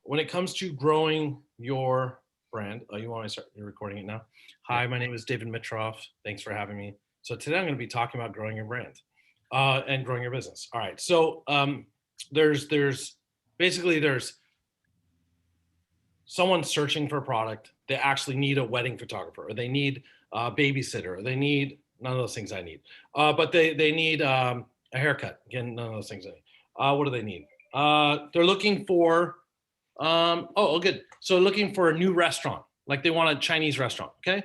when it comes to growing your brand, you want me to start recording it now? Yeah. Hi, my name is David Mitroff. Thanks for having me. So today I'm going to be talking about growing your brand and growing your business. All right. So there's basically there's someone searching for a product. They actually need a wedding photographer, or they need a babysitter, or they need none of those things I need. But they need a haircut. Again, none of those things I need. What do they need? They're looking for good. So looking for a new restaurant, like they want a Chinese restaurant. Okay.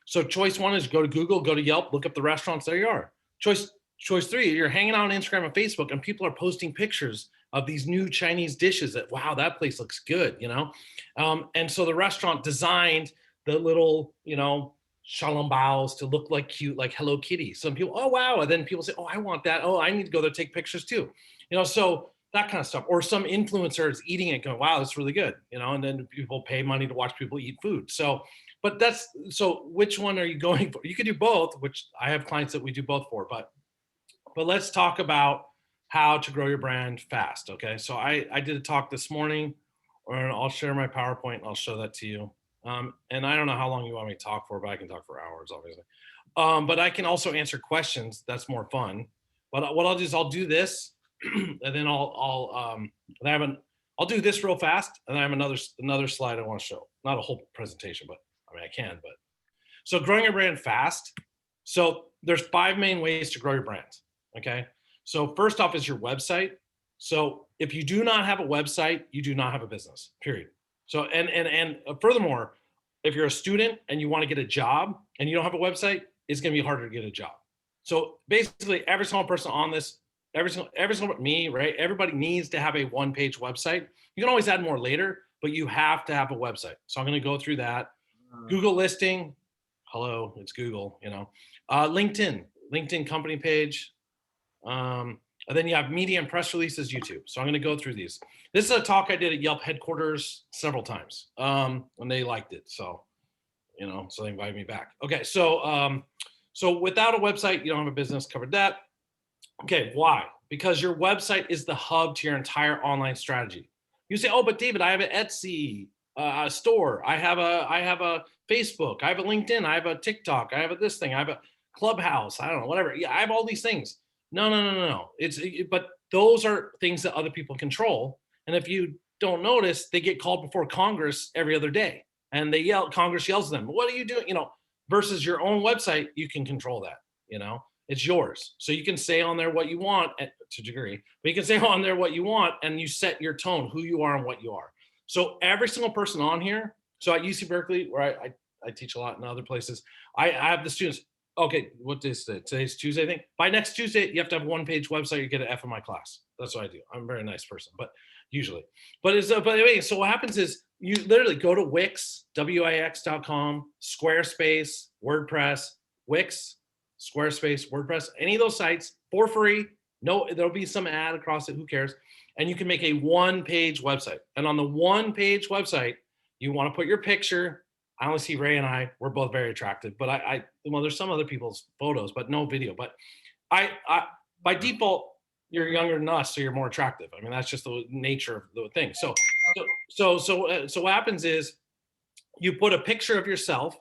So choice one is go to Google, go to Yelp, look up the restaurants. There you are. Choice three, you're hanging out on Instagram and Facebook, and people are posting pictures of these new Chinese dishes that, wow, that place looks good, and so the restaurant designed the little, shalom baos to look like cute, like Hello Kitty. Some people, oh wow, and then people say, oh, I want that. Oh, I need to go there take pictures too, so that kind of stuff. Or some influencer is eating it, going, wow, that's really good, and then people pay money to watch people eat food. But which one are you going for? You could do both, which I have clients that we do both for, but let's talk about how to grow your brand fast. Okay. So I did a talk this morning, or I'll share my PowerPoint and I'll show that to you. And I don't know how long you want me to talk for, but I can talk for hours, obviously. But I can also answer questions. That's more fun. But what I'll do is I'll do this, and then I'll do this real fast, and I have another slide I want to show. Not a whole presentation, but I mean I can. But so growing your brand fast. So there's 5 main ways to grow your brand. Okay. So first off is your website. So if you do not have a website, you do not have a business, period. So, and furthermore, if you're a student and you want to get a job and you don't have a website, it's going to be harder to get a job. So basically every single person on this, every single me, right? Everybody needs to have a 1-page website. You can always add more later, but you have to have a website. So I'm going to go through that. Google listing. Hello, it's Google, LinkedIn company page. And then you have media and press releases, YouTube. So I'm going to go through these. This is a talk I did at Yelp headquarters several times, and they liked it. So, so they invited me back. Okay. So without a website, you don't have a business. Covered that. Okay. Why? Because your website is the hub to your entire online strategy. You say, oh, but David, I have an Etsy store. I have a Facebook. I have a LinkedIn. I have a TikTok. I have this thing. I have a Clubhouse. I don't know, whatever. Yeah, I have all these things. No. But those are things that other people control. And if you don't notice, they get called before Congress every other day, and Congress yells at them, what are you doing? Versus your own website, you can control that, it's yours. So you can say on there what you want to a degree, but you can say on there what you want, and you set your tone, who you are and what you are. So every single person on here. So at UC Berkeley, where I teach a lot in other places, I have the students. Okay, what is it? Today's Tuesday, I think. By next Tuesday, you have to have a 1-page website. You get an F in my class. That's what I do. I'm a very nice person, but usually. But anyway, so what happens is you literally go to Wix, Wix.com, Squarespace, WordPress, Wix, Squarespace, WordPress, any of those sites for free. No, there'll be some ad across it. Who cares? And you can make a 1-page website. And on the 1-page website, you want to put your picture. I only see Ray and I. We're both very attractive, but there's some other people's photos, but no video. But I by default, you're younger than us, so you're more attractive. I mean, that's just the nature of the thing. So what happens is you put a picture of yourself.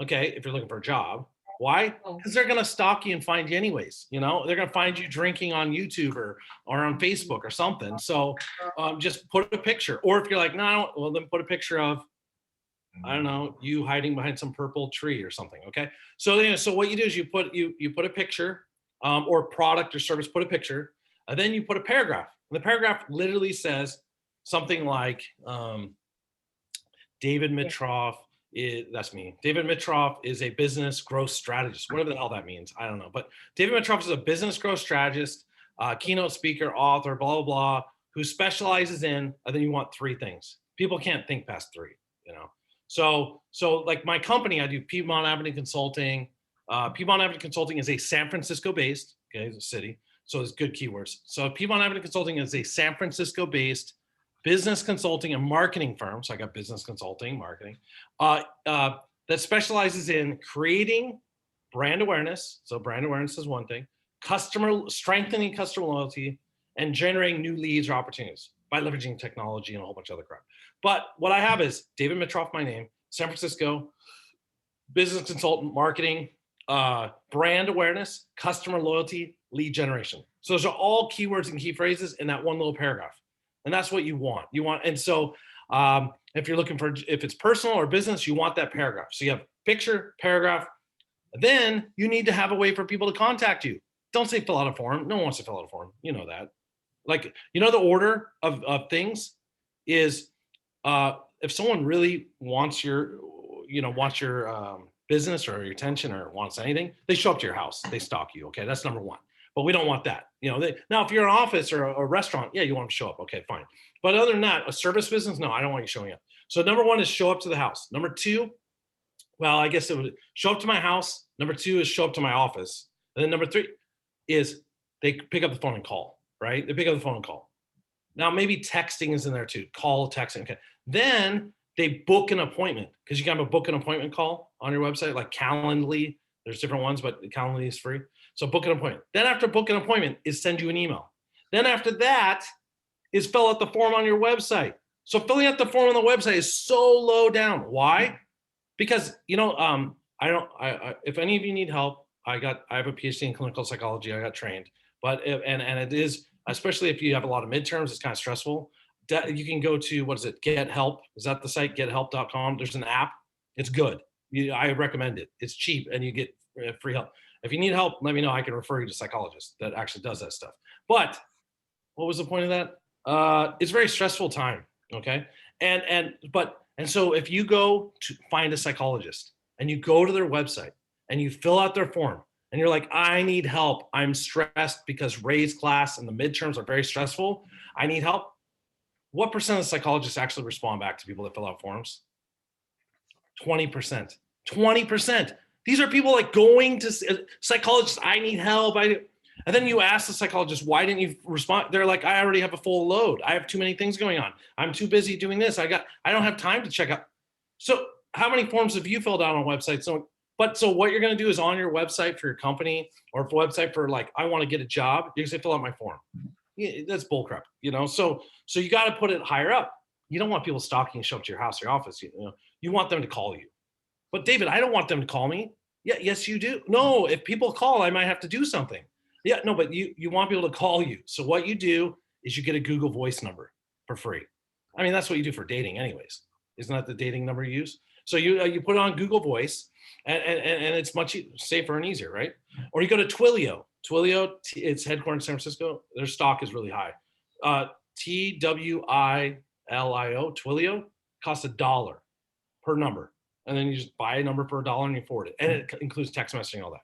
Okay, if you're looking for a job. Why? Because they're gonna stalk you and find you anyways. They're gonna find you drinking on YouTube or on Facebook or something. So just put a picture. Or if you're like, no, well, then put a picture of, I don't know, you hiding behind some purple tree or something. Okay. So, so what you do is you put a picture, or product or service, put a picture, and then you put a paragraph. And the paragraph literally says something like, David Mitroff that's me. David Mitroff is a business growth strategist. Whatever the hell that means. I don't know. But David Mitroff is a business growth strategist, keynote speaker, author, blah, blah, blah, who specializes in, and then you want 3 things. People can't think past 3, So like my company, I do Piedmont Avenue Consulting. Piedmont Avenue Consulting is a San Francisco based, okay, it's a city. So it's good keywords. So Piedmont Avenue Consulting is a San Francisco based business consulting and marketing firm. So I got business consulting, marketing, that specializes in creating brand awareness. So brand awareness is one thing, strengthening customer loyalty, and generating new leads or opportunities. by leveraging technology and a whole bunch of other crap. But what I have is David Mitroff, my name, San Francisco, business consultant, marketing, brand awareness, customer loyalty, lead generation. So those are all keywords and key phrases in that one little paragraph. And that's what you want. And so if you're looking for, if it's personal or business, you want that paragraph. So you have picture, paragraph. Then you need to have a way for people to contact you. Don't say fill out a form. No one wants to fill out a form. You know that. Like, you know, the order of things is if someone really wants your, business or your attention or wants anything, they show up to your house. They stalk you. Okay, that's number one. But we don't want that. Now, if you're an office or a restaurant, yeah, you want them to show up. Okay, fine. But other than that, a service business, no, I don't want you showing up. So number one is show up to the house. Number two, well, I guess it would show up to my house. Number two is show up to my office. And then number three is they pick up the phone and call, right? They pick up the phone and call. Now, maybe texting is in there too. Call, texting. Okay. Then they book an appointment, because you can have a book an appointment call on your website, like Calendly. There's different ones, but Calendly is free. So book an appointment. Then after book an appointment is send you an email. Then after that is fill out the form on your website. So filling out the form on the website is so low down. Why? Because, if any of you need help, I have a PhD in clinical psychology. I got trained, but and it is, especially if you have a lot of midterms, it's kind of stressful. You can go to, what is it? Get Help. Is that the site? Gethelp.com. There's an app. It's good. I recommend it. It's cheap and you get free help. If you need help, let me know. I can refer you to a psychologist that actually does that stuff. But what was the point of that? It's a very stressful time. Okay. And so if you go to find a psychologist and you go to their website and you fill out their form and you're like, I need help. I'm stressed because Ray's class and the midterms are very stressful. I need help. What percent of psychologists actually respond back to people that fill out forms? 20%. 20%. These are people like going to psychologists. I need help. And then you ask the psychologist, why didn't you respond? They're like, I already have a full load. I have too many things going on. I'm too busy doing this. I don't have time to check out. So how many forms have you filled out on a website? So what you're going to do is on your website for your company or website for like, I want to get a job, you're going to say, fill out my form. Yeah, that's bullcrap, So you got to put it higher up. You don't want people stalking and show up to your house or your office. You want them to call you. But David, I don't want them to call me. Yeah, yes, you do. No, if people call, I might have to do something. Yeah, no, but you want people to call you. So what you do is you get a Google Voice number for free. I mean, that's what you do for dating anyways. Isn't that the dating number you use? So you put it on Google Voice and it's much safer and easier, right? Or you go to Twilio. Twilio, it's headquartered in San Francisco. Their stock is really high. Twilio, Twilio costs $1 per number. And then you just buy a number for $1 and you forward it. And it includes text messaging, all that.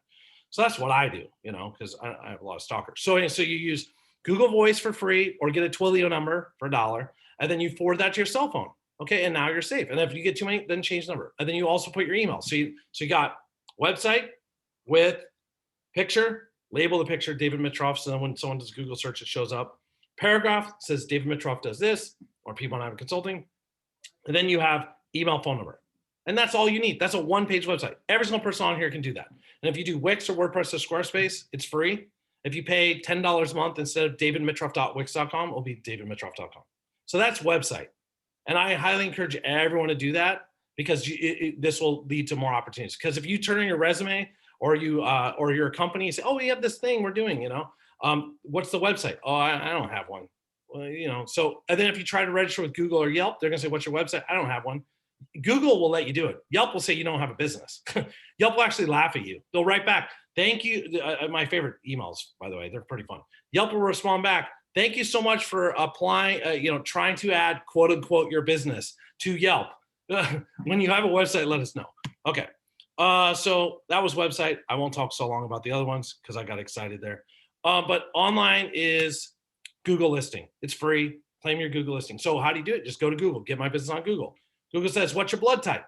So that's what I do, because I have a lot of stalkers. So you use Google Voice for free or get a Twilio number for $1, and then you forward that to your cell phone. Okay, and now you're safe. And if you get too many, then change the number. And then you also put your email. So you got website with picture, label the picture, David Mitroff. So then when someone does Google search, it shows up. Paragraph says David Mitroff does this, or people on consulting. And then you have email, phone number. And that's all you need. That's a one-page website. Every single person on here can do that. And if you do Wix or WordPress or Squarespace, it's free. If you pay $10 a month instead of davidmitroff.wix.com, it'll be davidmitroff.com. So that's website. And I highly encourage everyone to do that because this will lead to more opportunities. Because if you turn in your resume or your company, you say, oh, we have this thing we're doing, what's the website? Oh, I don't have one. Well, so, and then if you try to register with Google or Yelp, they're going to say, what's your website? I don't have one. Google will let you do it. Yelp will say you don't have a business. Yelp will actually laugh at you. They'll write back, thank you. My favorite emails, by the way, they're pretty fun. Yelp will respond back, thank you so much for applying, trying to add quote unquote your business to Yelp. When you have a website, let us know. Okay. So that was website. I won't talk so long about the other ones because I got excited there. But online is Google listing. It's free. Claim your Google listing. So how do you do it? Just go to Google, get my business on Google. Google says, what's your blood type?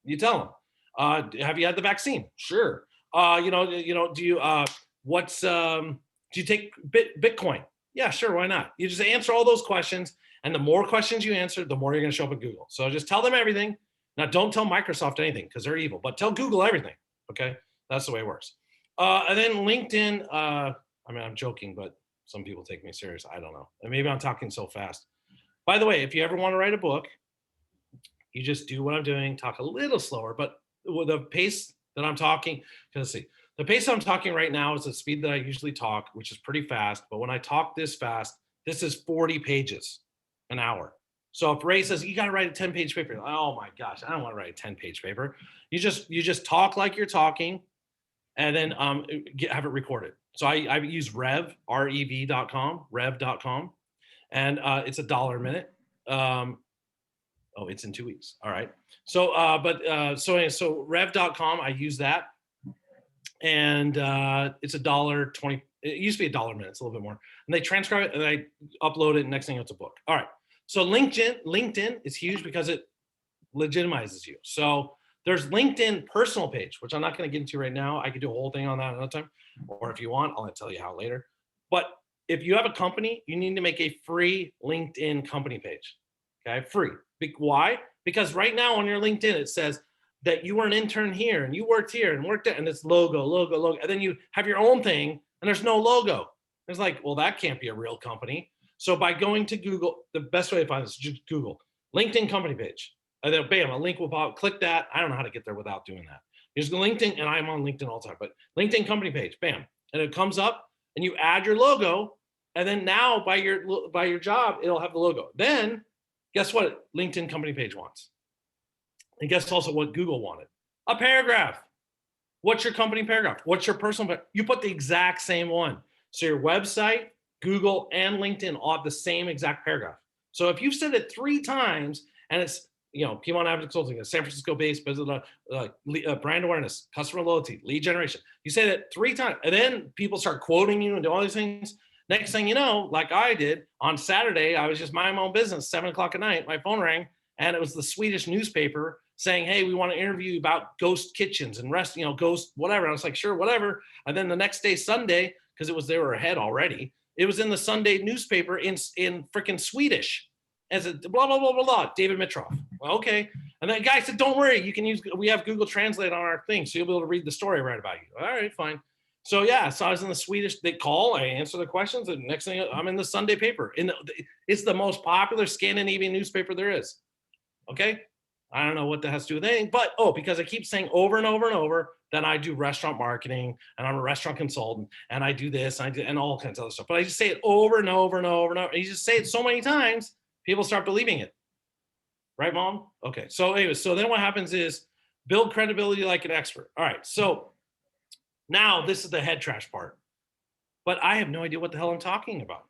You tell them. Have you had the vaccine? Sure. Do you take Bitcoin? Yeah, sure. Why not? You just answer all those questions. And the more questions you answer, the more you're going to show up at Google. So just tell them everything. Now, don't tell Microsoft anything because they're evil, but tell Google everything. Okay. That's the way it works. And then LinkedIn, I'm joking, but some people take me serious. I don't know. And maybe I'm talking so fast. By the way, if you ever want to write a book, you just do what I'm doing, talk a little slower, but with the pace that I'm talking, let's see, the pace I'm talking right now is the speed that I usually talk, which is pretty fast. But when I talk this fast, this is 40 pages an hour. So if Ray says you got to write a 10-page paper, oh my gosh, I don't want to write a 10-page paper. You just talk like you're talking, and then have it recorded. So I use rev.com, and it's $1 a minute. Oh, it's in 2 weeks. All right. So, so rev.com, I use that, and it's $1.20. It used to be $1 a minute. It's a little bit more. And they transcribe it and I upload it. And next thing it's a book. All right. So LinkedIn is huge because it legitimizes you. So there's LinkedIn personal page, which I'm not going to get into right now. I could do a whole thing on that another time, or if you want, I'll tell you how later. But if you have a company, you need to make a free LinkedIn company page. Okay, free. Why? Because right now on your LinkedIn, it says that you were an intern here and you worked here and worked there, and it's logo. And then you have your own thing and there's no logo. It's like, well, that can't be a real company. So by going to Google, the best way to find this is just Google LinkedIn company page. And then bam, a link will pop, click that. I don't know how to get there without doing that. Here's the LinkedIn, and I'm on LinkedIn all the time, but LinkedIn company page, bam. And it comes up and you add your logo. And then now by your job, it'll have the logo. Then guess what LinkedIn company page wants? And guess also what Google wanted? A paragraph. What's your company paragraph? What's your personal? You put the exact same one. So your website, Google, and LinkedIn all have the same exact paragraph. So if you've said it 3 times and it's, Piedmont Avenue Consulting, San Francisco-based, brand awareness, customer loyalty, lead generation. You say that 3 times, and then people start quoting you and do all these things. Next thing you know, like I did on Saturday, I was just minding my own business, 7:00 at night, my phone rang, and it was the Swedish newspaper saying, hey, we want to interview you about ghost kitchens and ghost whatever. And I was like, sure, whatever. And then the next day, Sunday, because they were ahead already, it was in the Sunday newspaper in freaking Swedish as a blah, blah, blah, blah, blah, David Mitroff. Well, okay. And then the guy said, don't worry, we have Google Translate on our thing, so you'll be able to read the story I write about you. All right, fine. So yeah, so I was in the Swedish, they call, I answer the questions, and next thing I'm in the Sunday paper. It's the most popular Scandinavian newspaper there is. Okay? I don't know what that has to do with anything, but because I keep saying over and over and over that I do restaurant marketing and I'm a restaurant consultant and I do this and all kinds of other stuff. But I just say it over and over and over and over. And you just say it so many times, people start believing it. Right, Mom? Okay. So anyways, so then what happens is build credibility like an expert. All right. So now this is the head trash part. But I have no idea what the hell I'm talking about.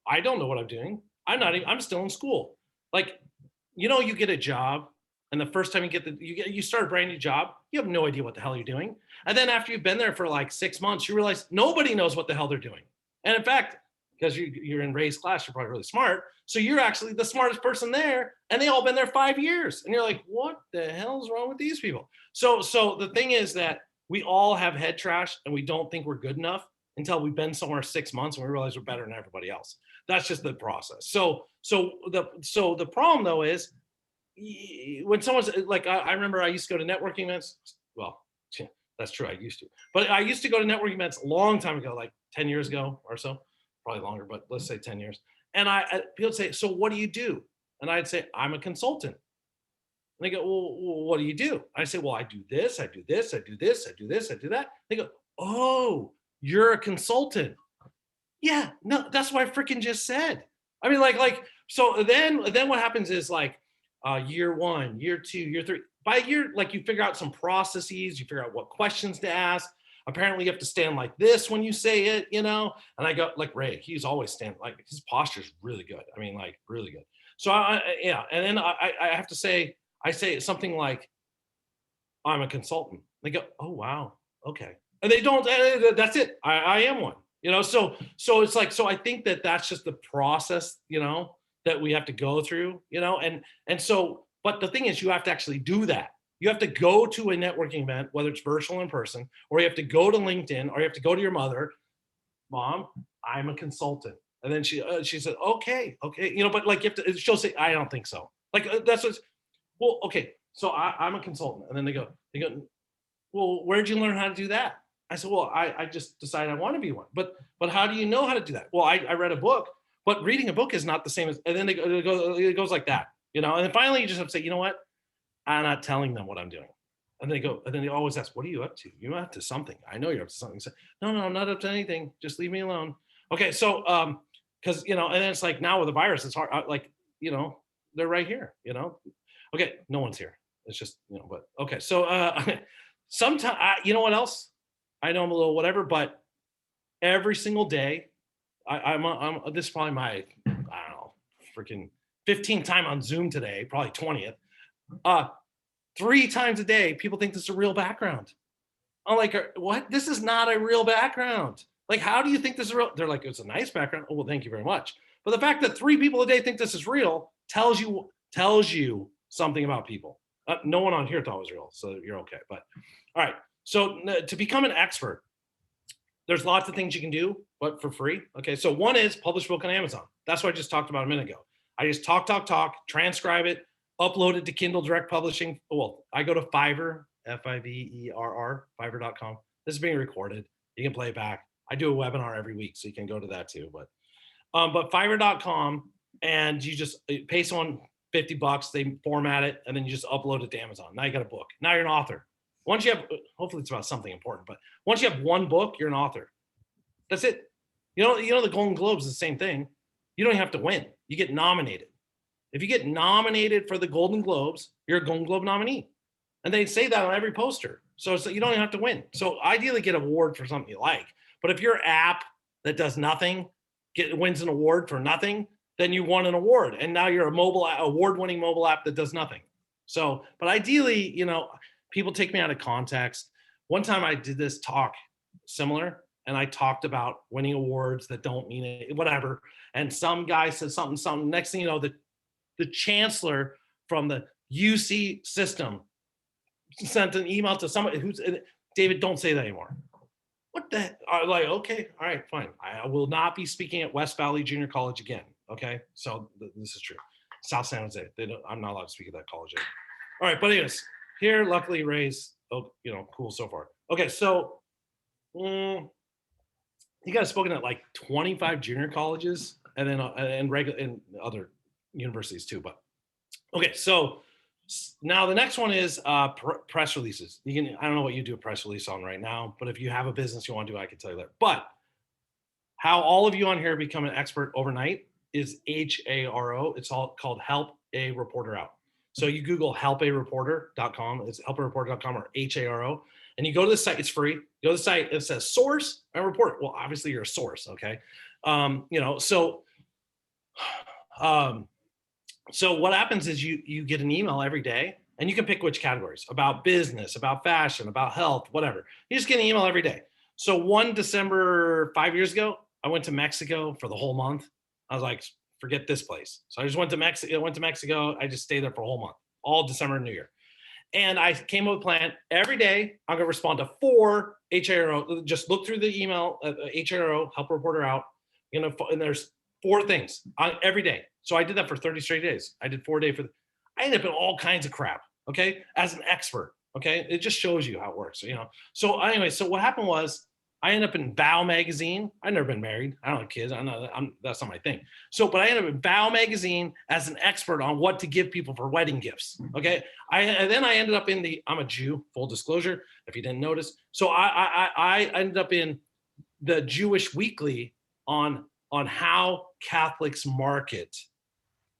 I don't know what I'm doing. I'm still in school. Like, you get a job, and the first time you start a brand new job, you have no idea what the hell you're doing. And then after you've been there for like 6 months, you realize nobody knows what the hell they're doing. And in fact, because you're in Ray's class, you're probably really smart. So you're actually the smartest person there, and they all been there 5 years. And you're like, what the hell's wrong with these people? So the thing is that we all have head trash, and we don't think we're good enough until we've been somewhere 6 months and we realize we're better than everybody else. That's just the process. So the problem though is when someone's like, I remember I used to go to networking events. Well, that's true. I used to, but I used to go to networking events a long time ago, like 10 years ago or so, probably longer, but let's say 10 years. And people would say, so what do you do? And I'd say, I'm a consultant. And they go, well, what do you do? I say, well, I do this, I do this, I do this, I do this, I do that. They go, oh, you're a consultant. Yeah, no, that's what I freaking just said. I mean, so then what happens is like year 1, year 2, year 3, by year, like you figure out some processes, you figure out what questions to ask. Apparently you have to stand like this when you say it, And I go like Ray, he's always standing, like his posture is really good. I mean, like really good. So and then I have to say, I say something like, I'm a consultant. They go, oh, wow. Okay. And they don't, that's it. I am one, so it's like, so I think that's just the process, that we have to go through, and so, but the thing is you have to actually do that. You have to go to a networking event, whether it's virtual or in person, or you have to go to LinkedIn, or you have to go to your mother, Mom, I'm a consultant. And then she said, okay. But like, she'll say, I don't think so. Like, that's what's, well, okay. So I'm a consultant. And then they go, well, where'd you learn how to do that? I said, well, I just decided I want to be one. But how do you know how to do that? Well, I read a book. But reading a book is not the same as, and then it goes like that, and then finally you just have to say, you know what? I'm not telling them what I'm doing. And then they always ask, what are you up to? You're up to something. I know you're up to something. So, no, I'm not up to anything. Just leave me alone. Okay. So, cause and then it's like now with the virus, it's hard. They're right here, okay. No one's here. It's just, but okay. So, sometimes, you know what else? I know I'm a little whatever, but every single day, this is probably my, I don't know, freaking 15th time on Zoom today, probably 20th. 3 times a day, people think this is a real background. I'm like, what? This is not a real background. Like, how do you think this is real? They're like, it's a nice background. Oh, well, thank you very much. But the fact that 3 people a day think this is real tells you something about people. No one on here thought it was real, so you're okay. But all right. So to become an expert, there's lots of things you can do, but for free. Okay. So one is publish a book on Amazon. That's what I just talked about a minute ago. I just talk, transcribe it, upload it to Kindle Direct Publishing. Well, I go to Fiverr, Fiverr, Fiverr.com. This is being recorded. You can play it back. I do a webinar every week, so you can go to that too. But Fiverr.com, and you just pay someone $50. They format it, and then you just upload it to Amazon. Now you got a book. Now you're an author. Once you have, hopefully it's about something important, but once you have one book, you're an author. That's it. The Golden Globes is the same thing. You don't have to win. You get nominated. If you get nominated for the Golden Globes, you're a Golden Globe nominee. And they say that on every poster. So you don't even have to win. So ideally get an award for something you like. But if your app that does nothing wins an award for nothing, then you won an award. And now you're award-winning mobile app that does nothing. So, but ideally, people take me out of context. One time I did this talk similar, and I talked about winning awards that don't mean it, whatever. And some guy said something. Next thing you know, the chancellor from the UC system sent an email to somebody who's, David, don't say that anymore. What the heck? Like, okay, all right, fine. I will not be speaking at West Valley Junior College again. Okay, so this is true. South San Jose. I'm not allowed to speak at that college anymore. All right, but anyways, here, luckily, Ray's, cool so far. Okay, so you guys spoken at like 25 junior colleges, and then and other universities too. But okay, so now the next one is press releases. I don't know what you do a press release on right now, but if you have a business you want to do, I can tell you that. But how all of you on here become an expert overnight is HARO. It's all called Help a Reporter Out. So you Google helpareporter.com. It's helpareporter.com or HARO. And you go to the site, it's free. You go to the site, it says source and report. Well, obviously you're a source, okay? So what happens is you get an email every day, and you can pick which categories: about business, about fashion, about health, whatever. You just get an email every day. So one December 5 years ago, I went to Mexico for the whole month. I was like, forget this place. So I just went to Mexico. I just stayed there for a whole month, all December and New Year. And I came up with a plan. Every day, I'm going to respond to 4 HARO. Just look through the email, HARO, help a reporter out. And there's 4 things every day. So I did that for 30 straight days. I did 4 days I ended up in all kinds of crap, okay, as an expert, okay? It just shows you how it works, So anyway, so what happened was I ended up in Bow magazine. I've never been married. I don't have kids. That's not my thing. So, but I ended up in Bow magazine as an expert on what to give people for wedding gifts. Okay. And then I ended up I'm a Jew, full disclosure, if you didn't notice. So I ended up in the Jewish Weekly on how Catholics market.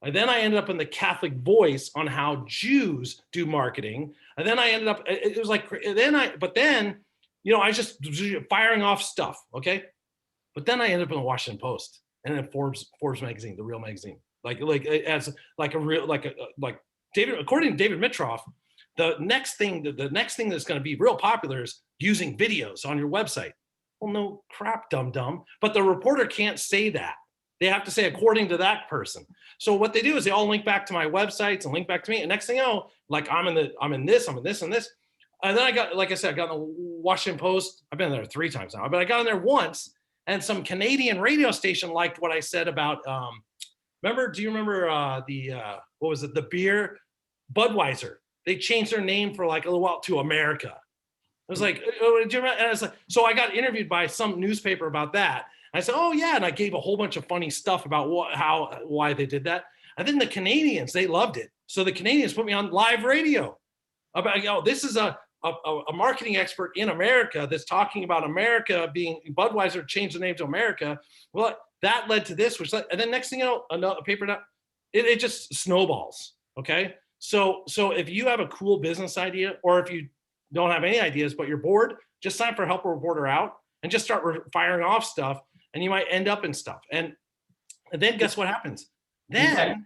And then I ended up in the Catholic Voice on how Jews do marketing. And then I ended up, it was like, I was just firing off stuff, okay? But then I ended up in the Washington Post and then Forbes magazine, the real magazine. According to David Mitroff, the next thing that's going to be real popular is using videos on your website. Well, no crap, dum-dum. But the reporter can't say that. They have to say according to that person. So what they do is they all link back to my websites and link back to me. And next thing you know, like I'm in this. And then I got in the Washington Post. I've been there 3 times now, but I got in there once, and some Canadian radio station liked what I said about, do you remember the beer Budweiser? They changed their name for like a little while to America. I was like, oh, do you remember? And I was like, so I got interviewed by some newspaper about that. I said, oh yeah. And I gave a whole bunch of funny stuff about why they did that. And then the Canadians, they loved it. So the Canadians put me on live radio about, this is a marketing expert in America that's talking about America being Budweiser changed the name to America. Well, that led to this, and then next thing you know, another paper, it just snowballs. Okay. So if you have a cool business idea, or if you don't have any ideas, but you're bored, just sign for Help a Reporter Out and just start firing off stuff, and you might end up in stuff. And then guess what happens? Then,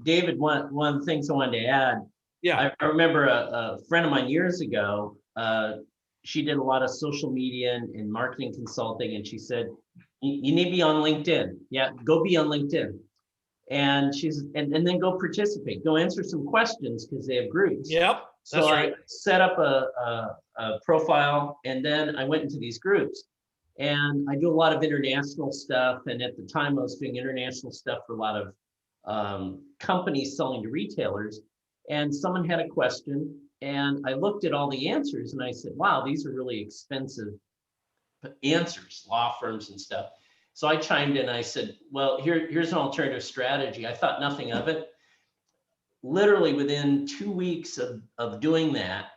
David, one of the things I wanted to add. Yeah. I remember a friend of mine years ago, she did a lot of social media and marketing consulting, and she said, you need to be on LinkedIn. Yeah, go be on LinkedIn. And and then go participate, go answer some questions, because they have groups. Yep. So right. I set up a profile, and then I went into these groups, and I do a lot of international stuff. And at the time I was doing international stuff for a lot of companies selling to retailers. And someone had a question, and I looked at all the answers, and I said, wow, these are really expensive answers, law firms and stuff. So I chimed in, I said, well, here's an alternative strategy. I thought nothing of it. Literally within 2 weeks of doing that,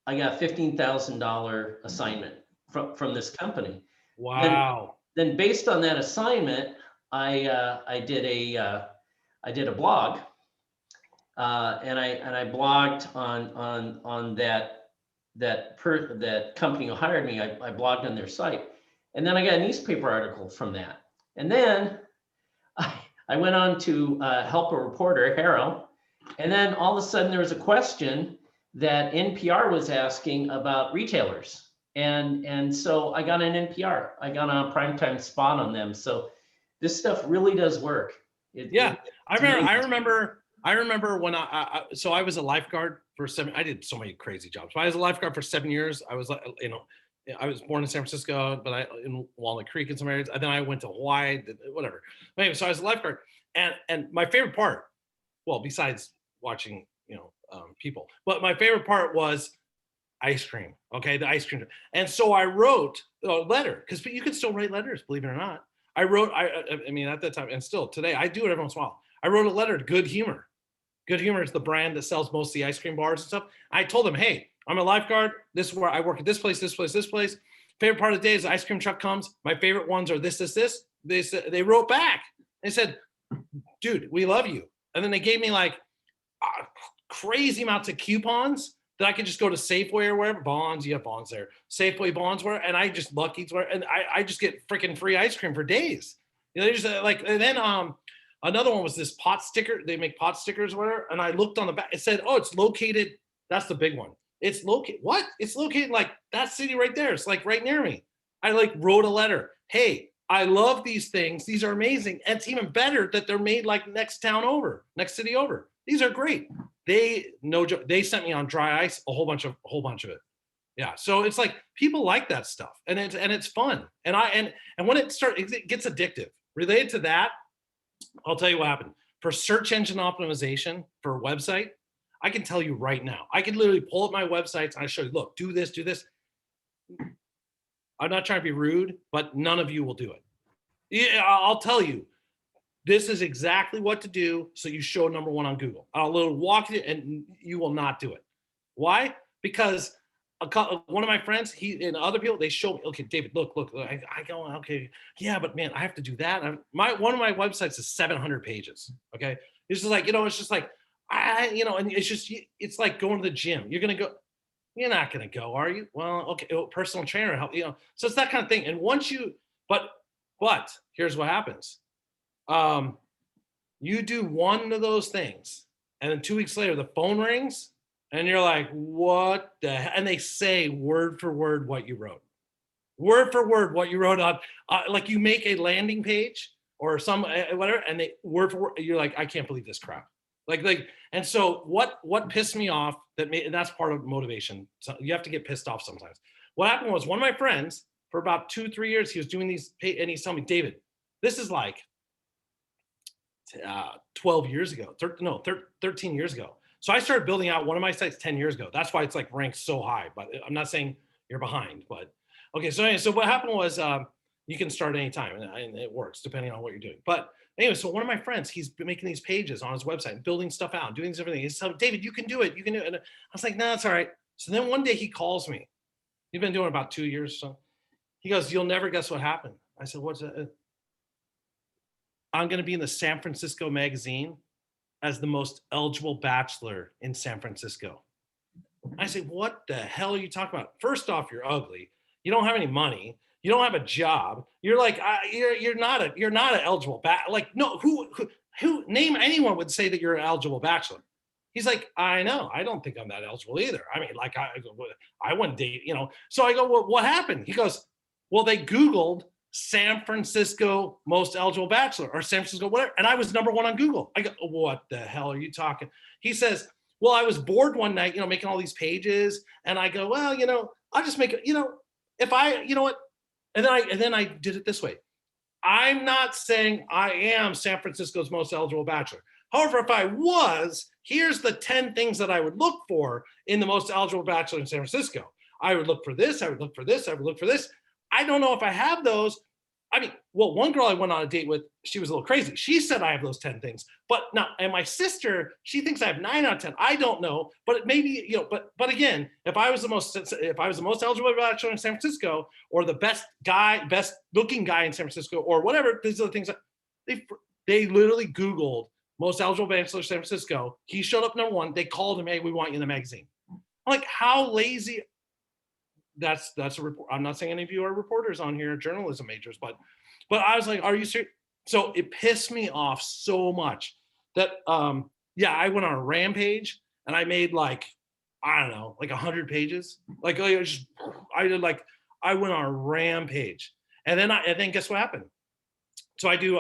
I got a $15,000 assignment from this company. Wow. Then based on that assignment, I did a blog. And I blogged on that company who hired me. I blogged on their site, and then I got a newspaper article from that. And then I went on to Help a Reporter, Harrow, and then all of a sudden there was a question that NPR was asking about retailers, and so I got an NPR. I got on a primetime spot on them. So this stuff really does work. I remember when so I was a lifeguard for I did so many crazy jobs. But I was a lifeguard for 7 years. I was, I was born in San Francisco, but in Walnut Creek in some areas. And then I went to Hawaii, whatever. Anyway, so I was a lifeguard, and my favorite part, well, besides watching, people, but my favorite part was ice cream. Okay, the ice cream. And so I wrote a letter, because you can still write letters, believe it or not. I wrote, I mean, at that time, and still today, I do it every once in a while. I wrote a letter to Good Humor. Good Humor is the brand that sells most of the ice cream bars and stuff. I told them, hey, I'm a lifeguard. This is where I work at this place, this place, this place. Favorite part of the day is the ice cream truck comes. My favorite ones are this, this, this. They wrote back. They said, dude, we love you. And then they gave me like crazy amounts of coupons that I could just go to Safeway or wherever. Bonds, you have Bonds there. Safeway, Bonds, where, and I just Lucky's where, and I just get freaking free ice cream for days. They just and then another one was this pot sticker. They make pot stickers or whatever. And I looked on the back. It said, oh, it's located. That's the big one. It's located. What? It's located like that city right there. It's like right near me. I wrote a letter. Hey, I love these things. These are amazing. And it's even better that they're made like next city over. These are great. They sent me on dry ice, a whole bunch of it. Yeah. So it's like people like that stuff, and it's fun. And when it gets addictive. Related to that, I'll tell you what happened. For search engine optimization for a website, I can tell you right now, I can literally pull up my websites and I show you, look, do this, do this. I'm not trying to be rude, but none of you will do it. Yeah, I'll tell you, this is exactly what to do so you show number one on Google. I'll literally walk you and you will not do it. Why? Because one of my friends, and other people, they show me, okay, David, look. I go, okay, yeah, but man, I have to do that. One of my websites is 700 pages. Okay, it's just like, it's just like, and it's like going to the gym. You're not gonna go, are you? Well, okay, personal trainer help, so it's that kind of thing. And once but here's what happens. You do one of those things, and then 2 weeks later, the phone rings. And you're like, what the hell? And they say word for word what you wrote. Word for word what you wrote on, like you make a landing page or some whatever, and they word for word, you're like, I can't believe this crap. And so what pissed me off and that's part of motivation. So you have to get pissed off sometimes. What happened was one of my friends for about 2-3 years, he was doing these, and he's telling me, David, this is like 12 years ago, 13 years ago. So I started building out one of my sites 10 years ago. That's why it's like ranked so high, but I'm not saying you're behind, but okay. So what happened was You can start anytime, and it works depending on what you're doing. But anyway, so one of my friends, he's been making these pages on his website, building stuff out, doing everything. He's like, David, you can do it. You can do it. And I was like, no, it's all right. So then one day he calls me. He's been doing it about 2 years or so. He goes, you'll never guess what happened. I said, what's that? I'm going to be in the San Francisco magazine as the most eligible bachelor in San Francisco. I say, what the hell are you talking about? First off, you're ugly. You don't have any money. You don't have a job. You're like, you're not an eligible like, no, who name anyone would say that you're an eligible bachelor. He's like, I know. I don't think I'm that eligible either. I mean, like, I wouldn't date, So I go, well, what happened? He goes, well, they Googled San Francisco most eligible bachelor or San Francisco whatever, and I was #1 on Google. I go, what the hell are you talking? He says, well, I was bored one night, making all these pages, and I go, well, I'll just make it, if I, what, and then I did it this way. I'm not saying I am San Francisco's most eligible bachelor. However, if I was, here's the 10 things that I would look for in the most eligible bachelor in San Francisco. I would look for this. I would look for this. I would look for this. I don't know if I have those. I mean, well, one girl I went on a date with, she was a little crazy. She said I have those 10 things, but now, and my sister, she thinks I have 9 out of 10. I don't know, but it maybe, but again, if I was the most eligible bachelor in San Francisco, or the best looking guy in San Francisco, or whatever, these are the things that they literally Googled most eligible bachelor in San Francisco. He showed up #1. They called him, hey, we want you in the magazine. I'm like, how lazy. That's a report. I'm not saying any of you are reporters on here, journalism majors, but I was like, are you serious? So it pissed me off so much that I went on a rampage and I made like, I don't know, like 100 pages. I went on a rampage, and then guess what happened? So I do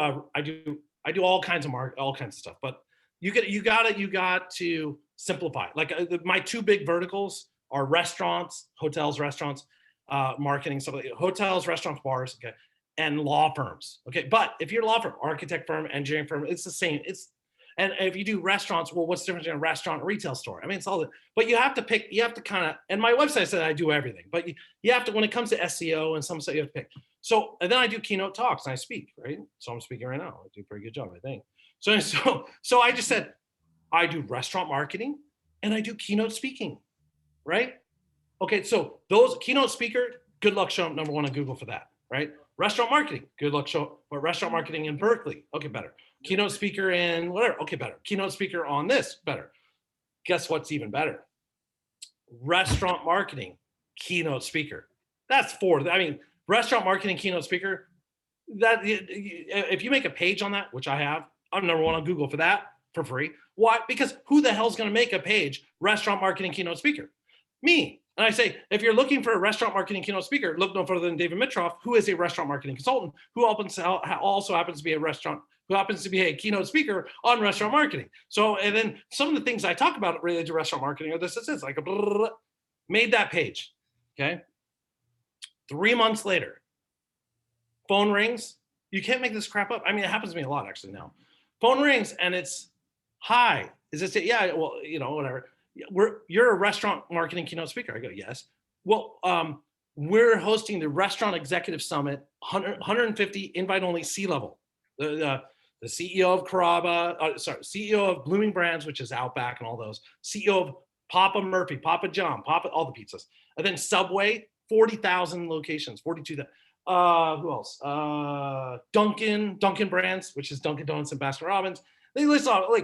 all kinds of stuff, but you got to simplify. Like my 2 big verticals are restaurants, hotels, restaurants, marketing, stuff like hotels, restaurants, bars, okay, and law firms, okay. But if you're a law firm, architect firm, engineering firm, it's the same. And if you do restaurants, well, what's the difference between a restaurant and a retail store? I mean, it's all that. But you have to pick. You have to kind of. And my website said I do everything, but you have to, when it comes to SEO and some stuff, you have to pick. So and then I do keynote talks and I speak, right? So I'm speaking right now. I do a pretty good job, I think. So I just said I do restaurant marketing and I do keynote speaking. Right? Okay, so those keynote speaker, good luck showing up #1 on Google for that, right? Restaurant marketing, good luck show, but restaurant marketing in Berkeley, okay, better. Keynote speaker in whatever, okay, better. Keynote speaker on this, better. Guess what's even better? Restaurant marketing, keynote speaker. That's 4. I mean, restaurant marketing, keynote speaker. That if you make a page on that, which I have, I'm #1 on Google for that for free. Why? Because who the hell's going to make a page restaurant marketing keynote speaker? Me. And I say, if you're looking for a restaurant marketing keynote speaker, look no further than David Mitroff, who is a restaurant marketing consultant, who also happens to be a keynote speaker on restaurant marketing. So, and then some of the things I talk about related to restaurant marketing are this, like made that page. Okay. 3 months later, phone rings. You can't make this crap up. I mean, it happens to me a lot actually now. Phone rings and it's, hi, is this it? Yeah, well, whatever. You're a restaurant marketing keynote speaker. I go, yes. Well, we're hosting the Restaurant Executive Summit, 150 invite only C-level. The CEO of Carrabba, CEO of Blooming Brands, which is Outback and all those. CEO of Papa Murphy, Papa John, all the pizzas. And then Subway, 40,000 locations, 42,000. Who else? Dunkin' Brands, which is Dunkin' Donuts and Baskin Robbins. They list all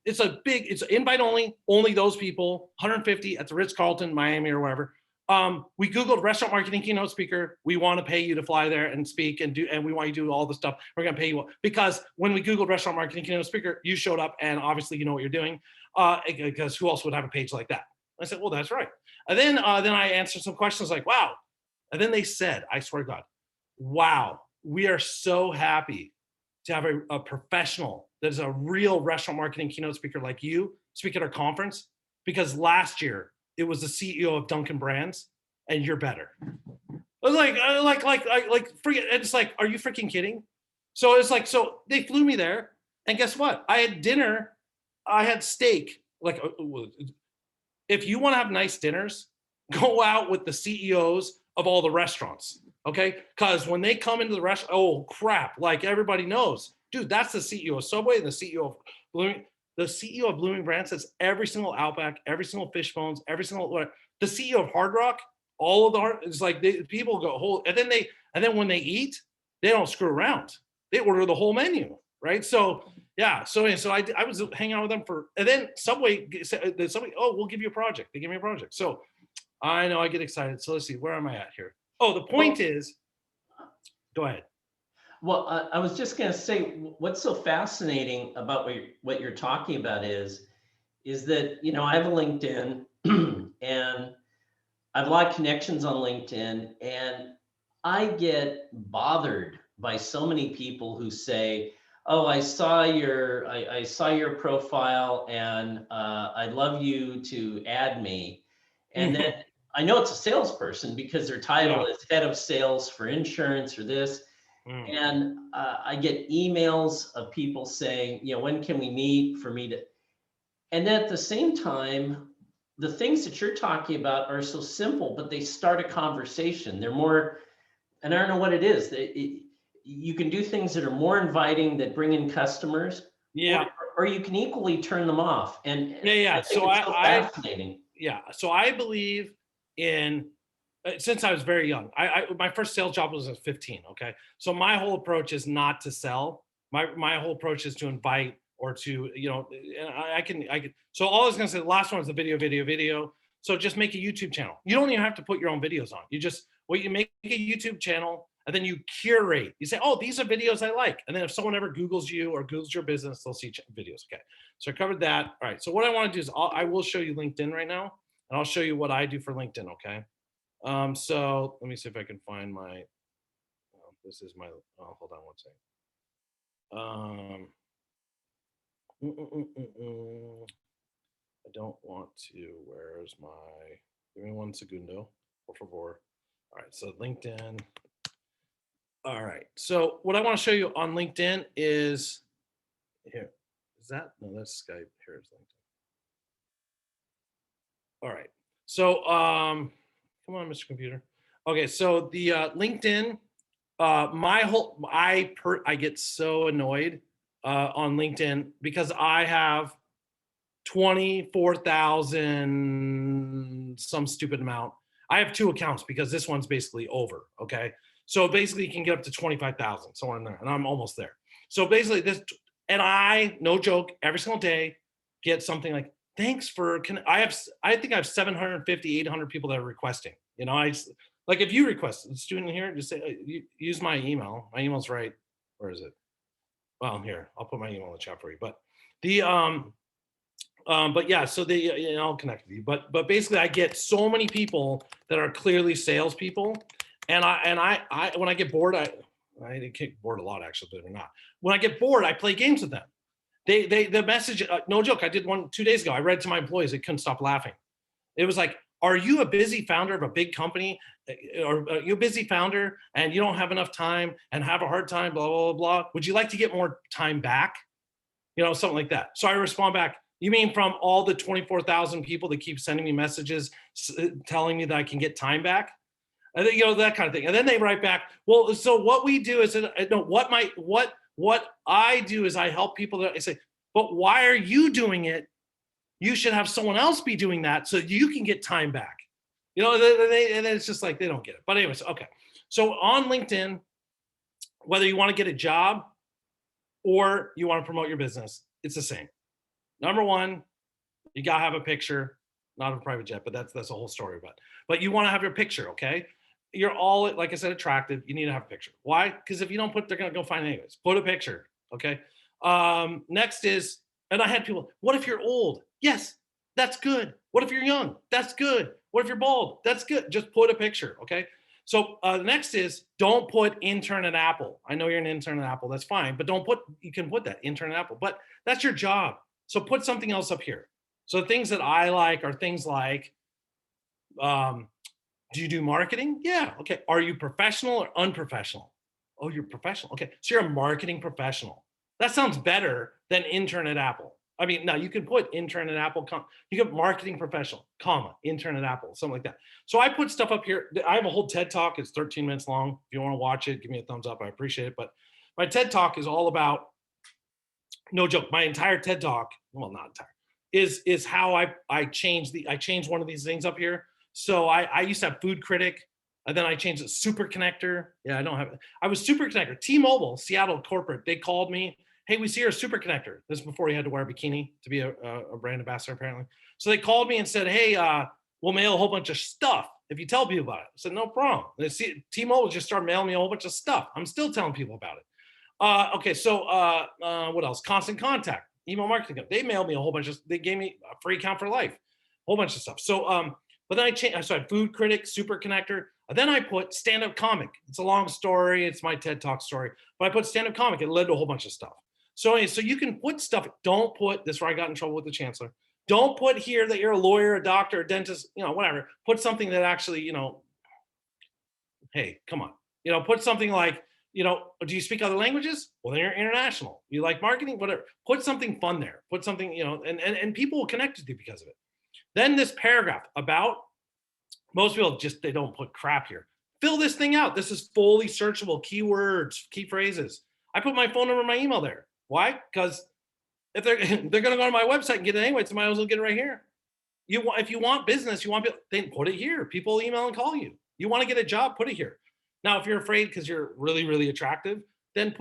it's invite only those people, 150 at the Ritz-Carlton, Miami or wherever. We Googled restaurant marketing keynote speaker. We want to pay you to fly there and speak and we want you to do all the stuff. We're going to pay you because when we Googled restaurant marketing keynote speaker, you showed up and obviously you know what you're doing. Because who else would have a page like that? I said, well, that's right. And then I answered some questions like, wow. And then they said, I swear to God, wow, we are so happy to have a professional that is a real restaurant marketing keynote speaker like you speak at our conference, because last year it was the CEO of Dunkin' Brands and you're better. I was like, forget. It's like, are you freaking kidding? So it's like, so they flew me there and guess what? I had dinner, I had steak. Like, if you want to have nice dinners, go out with the CEOs of all the restaurants. Okay. Because when they come into the restaurant, oh crap, like everybody knows, dude, that's the CEO of Subway and the CEO of Blooming. The CEO of Blooming Brands says every single Outback, every single Fishbones, every single the CEO of Hard Rock, all of the hard, it's like people go whole, and then when they eat, they don't screw around. They order the whole menu, right? So yeah, so I was hanging out with them for, and then Subway, oh, we'll give you a project. They give me a project. So I know I get excited. So let's see, where am I at here? Oh, the point is, go ahead. Well, I was just going to say, what's so fascinating about what you're talking about is that, you know, I have a LinkedIn and I have a lot of connections on LinkedIn, and I get bothered by so many people who say, "Oh, I saw your profile, and I'd love you to add me." And then I know it's a salesperson because their title Yeah. is head of sales for insurance or this. Mm. And I get emails of people saying, you know, when can we meet for me to, and then at the same time, the things that you're talking about are so simple, but they start a conversation. They're more, and I don't know what it is. You can do things that are more inviting that bring in customers, or, Yeah. or you can equally turn them off. And Yeah. I think So it's so fascinating. yeah. So I believe in, since I was very young. My first sales job was at 15. Okay. So my whole approach is not to sell. My whole approach is to invite or to, you know, and I can, so all I was going to say, the last one is the video. So just make a YouTube channel. You don't even have to put your own videos on. You make a YouTube channel and then you curate. You say, oh, these are videos I like. And then if someone ever Googles you or Googles your business, they'll see videos. Okay. So I covered that. All right. So what I want to do is I will show you LinkedIn right now, and I'll show you what I do for LinkedIn. Okay. So let me see if I can find my, this is my, hold on one second. I don't want to, where's my, give me one segundo, por favor. All right, so LinkedIn. All right, so what I want to show you on LinkedIn is, here, is that, no, that's Skype, here's LinkedIn. All right, so, come on, Mr. Computer. Okay, so the LinkedIn, I get so annoyed on LinkedIn because I have 24,000 some stupid amount. I have two accounts because this one's basically over. Okay, so basically you can get up to 25,000 somewhere in there, and I'm almost there. So basically this, and I, no joke, every single day get something like, thanks for, I think I have 750, 800 people that are requesting. You know, like if you request a student here, just say, use my email. My email's right. Where is it? Well, here, I'll put my email in the chat for you. But the, but yeah, so I'll connect with you. But basically I get so many people that are clearly salespeople. And I when I get bored, I get bored a lot actually, believe it or not. When I get bored, I play games with them. The message, no joke, I did one 2 days ago. I read to my employees, they couldn't stop laughing. It was like, are you a busy founder of a big company, or are you a busy founder and you don't have enough time and have a hard time, blah, blah, blah, blah. Would you like to get more time back? You know, something like that. So I respond back, you mean from all the 24,000 people that keep sending me messages telling me that I can get time back? I think, you know, that kind of thing. And then they write back, well, so what we do is, no, what I do is I help people that I say, but why are you doing it? You should have someone else be doing that so you can get time back. You know, and then it's just like, they don't get it. But anyways, okay. So on LinkedIn, whether you want to get a job or you want to promote your business, it's the same. Number one, you gotta have a picture, not of a private jet, but that's a whole story. But you want to have your picture, okay? You're all, like I said, attractive. You need to have a picture. Why? Because if you don't put, they're gonna go find it anyways. Put a picture, okay? Next is, and I had people, what if you're old? Yes, that's good. What if you're young? That's good. What if you're bald? That's good. Just put a picture, okay? So next is, don't put intern at Apple. I know you're an intern at Apple, that's fine, but you can put that, intern at Apple, but that's your job. So put something else up here. So things that I like are things like, do you do marketing? Yeah, okay. Are you professional or unprofessional? Oh, you're professional. Okay, so you're a marketing professional. That sounds better than intern at Apple. I mean, now you can put intern at Apple, you can marketing professional, comma, intern at Apple, something like that. So I put stuff up here. I have a whole TED talk. It's 13 minutes long. If you want to watch it, give me a thumbs up. I appreciate it. But my TED talk is all about, no joke, my entire TED talk, well, not entire, is how I changed one of these things up here. So I used to have food critic, and then I changed it super connector. Yeah, I don't have it. I was super connector. T-Mobile, Seattle corporate, they called me. Hey, we see you're a super connector. This is before he had to wear a bikini to be a brand ambassador, apparently. So they called me and said, hey, we'll mail a whole bunch of stuff if you tell people about it. I said, no problem. T-Mobile just started mailing me a whole bunch of stuff. I'm still telling people about it. Okay, so what else? Constant Contact, email marketing. They mailed me a whole bunch of, they gave me a free account for life, a whole bunch of stuff. So, but then I changed, so I had food critic, super connector. Then I put stand-up comic. It's a long story. It's my TED Talk story, but I put stand-up comic. It led to a whole bunch of stuff. So anyway, so you can put stuff, don't put, this is where I got in trouble with the chancellor. Don't put here that you're a lawyer, a doctor, a dentist, whatever. Put something that actually, hey, come on. Put something like, do you speak other languages? Well, then you're international. You like marketing, whatever. Put something fun there. Put something, and people will connect with you because of it. Then this paragraph about, most people just, they don't put crap here. Fill this thing out. This is fully searchable, keywords, key phrases. I put my phone number and my email there. Why? Because if they're going to go to my website and get it anyway, so might as well get it right here. If you want business, then put it here. People email and call you. You want to get a job, put it here. Now, if you're afraid because you're really, really attractive, then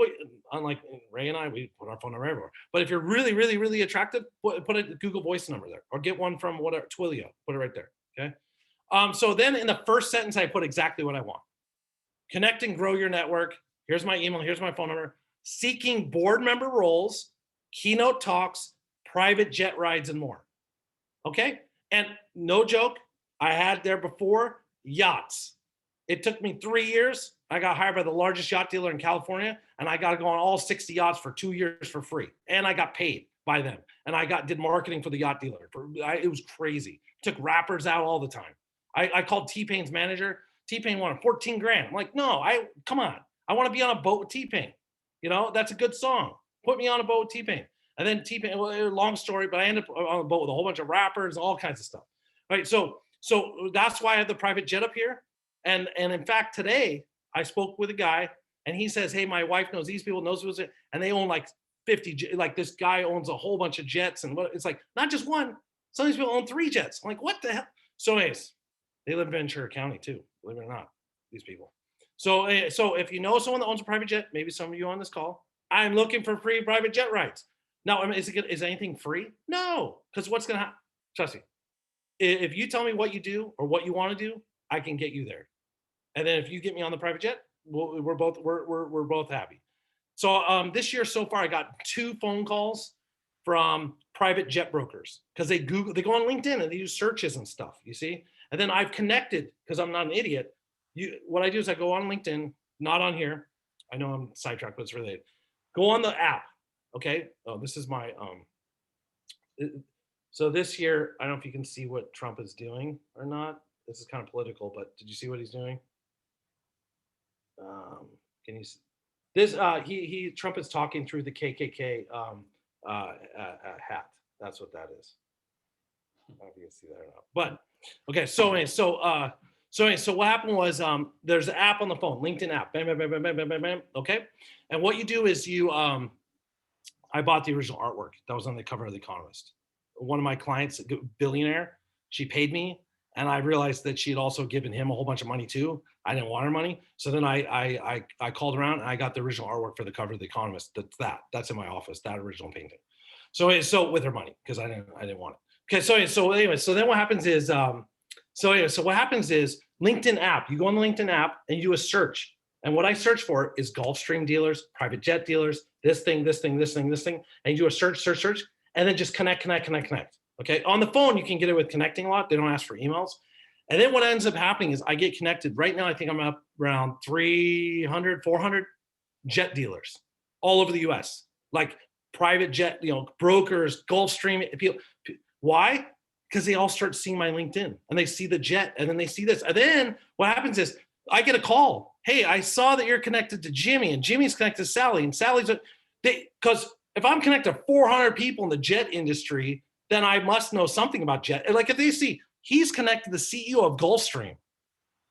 unlike Ray and I, we put our phone number everywhere. But if you're really, really, really attractive, put a Google Voice number there, or get one from Twilio. Put it right there. Okay. So then in the first sentence, I put exactly what I want. Connect and grow your network. Here's my email. Here's my phone number. Seeking board member roles, keynote talks, private jet rides, and more. Okay. And no joke, I had there before yachts. It took me 3 years. I got hired by the largest yacht dealer in California, and I got to go on all 60 yachts for 2 years for free. And I got paid by them. And I did marketing for the yacht dealer. It was crazy. Took rappers out all the time. I called T-Pain's manager. T-Pain wanted 14 grand. I'm like, no, come on. I want to be on a boat with T-Pain. That's a good song. Put me on a boat with T-Pain. And then T-Pain, well, long story, but I ended up on a boat with a whole bunch of rappers, all kinds of stuff. Right. So that's why I have the private jet up here. And in fact, today I spoke with a guy and he says, hey, my wife knows these people, and they own like 50, like this guy owns a whole bunch of jets. And it's like, not just one, some of these people own 3 jets. I'm like, what the hell? So anyways, they live in Ventura County too, believe it or not, these people. So if you know someone that owns a private jet, maybe some of you on this call, I'm looking for free private jet rides. Now, I mean, is anything free? No, because what's going to happen? Trust me. If you tell me what you do or what you want to do, I can get you there. And then if you get me on the private jet, we're both happy. So this year so far, I got 2 phone calls from private jet brokers because they go on LinkedIn and they use searches and stuff. You see, and then I've connected because I'm not an idiot. What I do is I go on LinkedIn, not on here. I know I'm sidetracked, but it's related. Go on the app. Okay. Oh, this is my so this year, I don't know if you can see what Trump is doing or not. This is kind of political, but did you see what he's doing? Can you see this? Trump is talking through the KKK hat. That's what that is. I don't know if you can see that or not. But okay, so what happened was there's an app on the phone, LinkedIn app. Bam, bam, bam, bam, bam, bam, bam, bam. Okay, and what you do is I bought the original artwork that was on the cover of The Economist. One of my clients, billionaire, she paid me, and I realized that she had also given him a whole bunch of money too. I didn't want her money, so then I called around and I got the original artwork for the cover of The Economist. That's in my office, that original painting. So with her money because I didn't want it. Okay, so anyway, so then what happens is what happens is LinkedIn app. You go on the LinkedIn app and you do a search. And what I search for is Gulfstream dealers, private jet dealers, this thing, and you do a search, and then just connect. Okay. On the phone, you can get it with connecting a lot. They don't ask for emails. And then what ends up happening is I get connected. Right now, I think I'm up around 300, 400 jet dealers all over the US, like private jet, brokers, Gulfstream people. Why? Because they all start seeing my LinkedIn and they see the jet and then they see this. And then what happens is I get a call. Hey, I saw that you're connected to Jimmy and Jimmy's connected to Sally and Sally's because if I'm connected to 400 people in the jet industry, then I must know something about jet. Like if they see he's connected to the CEO of Gulfstream,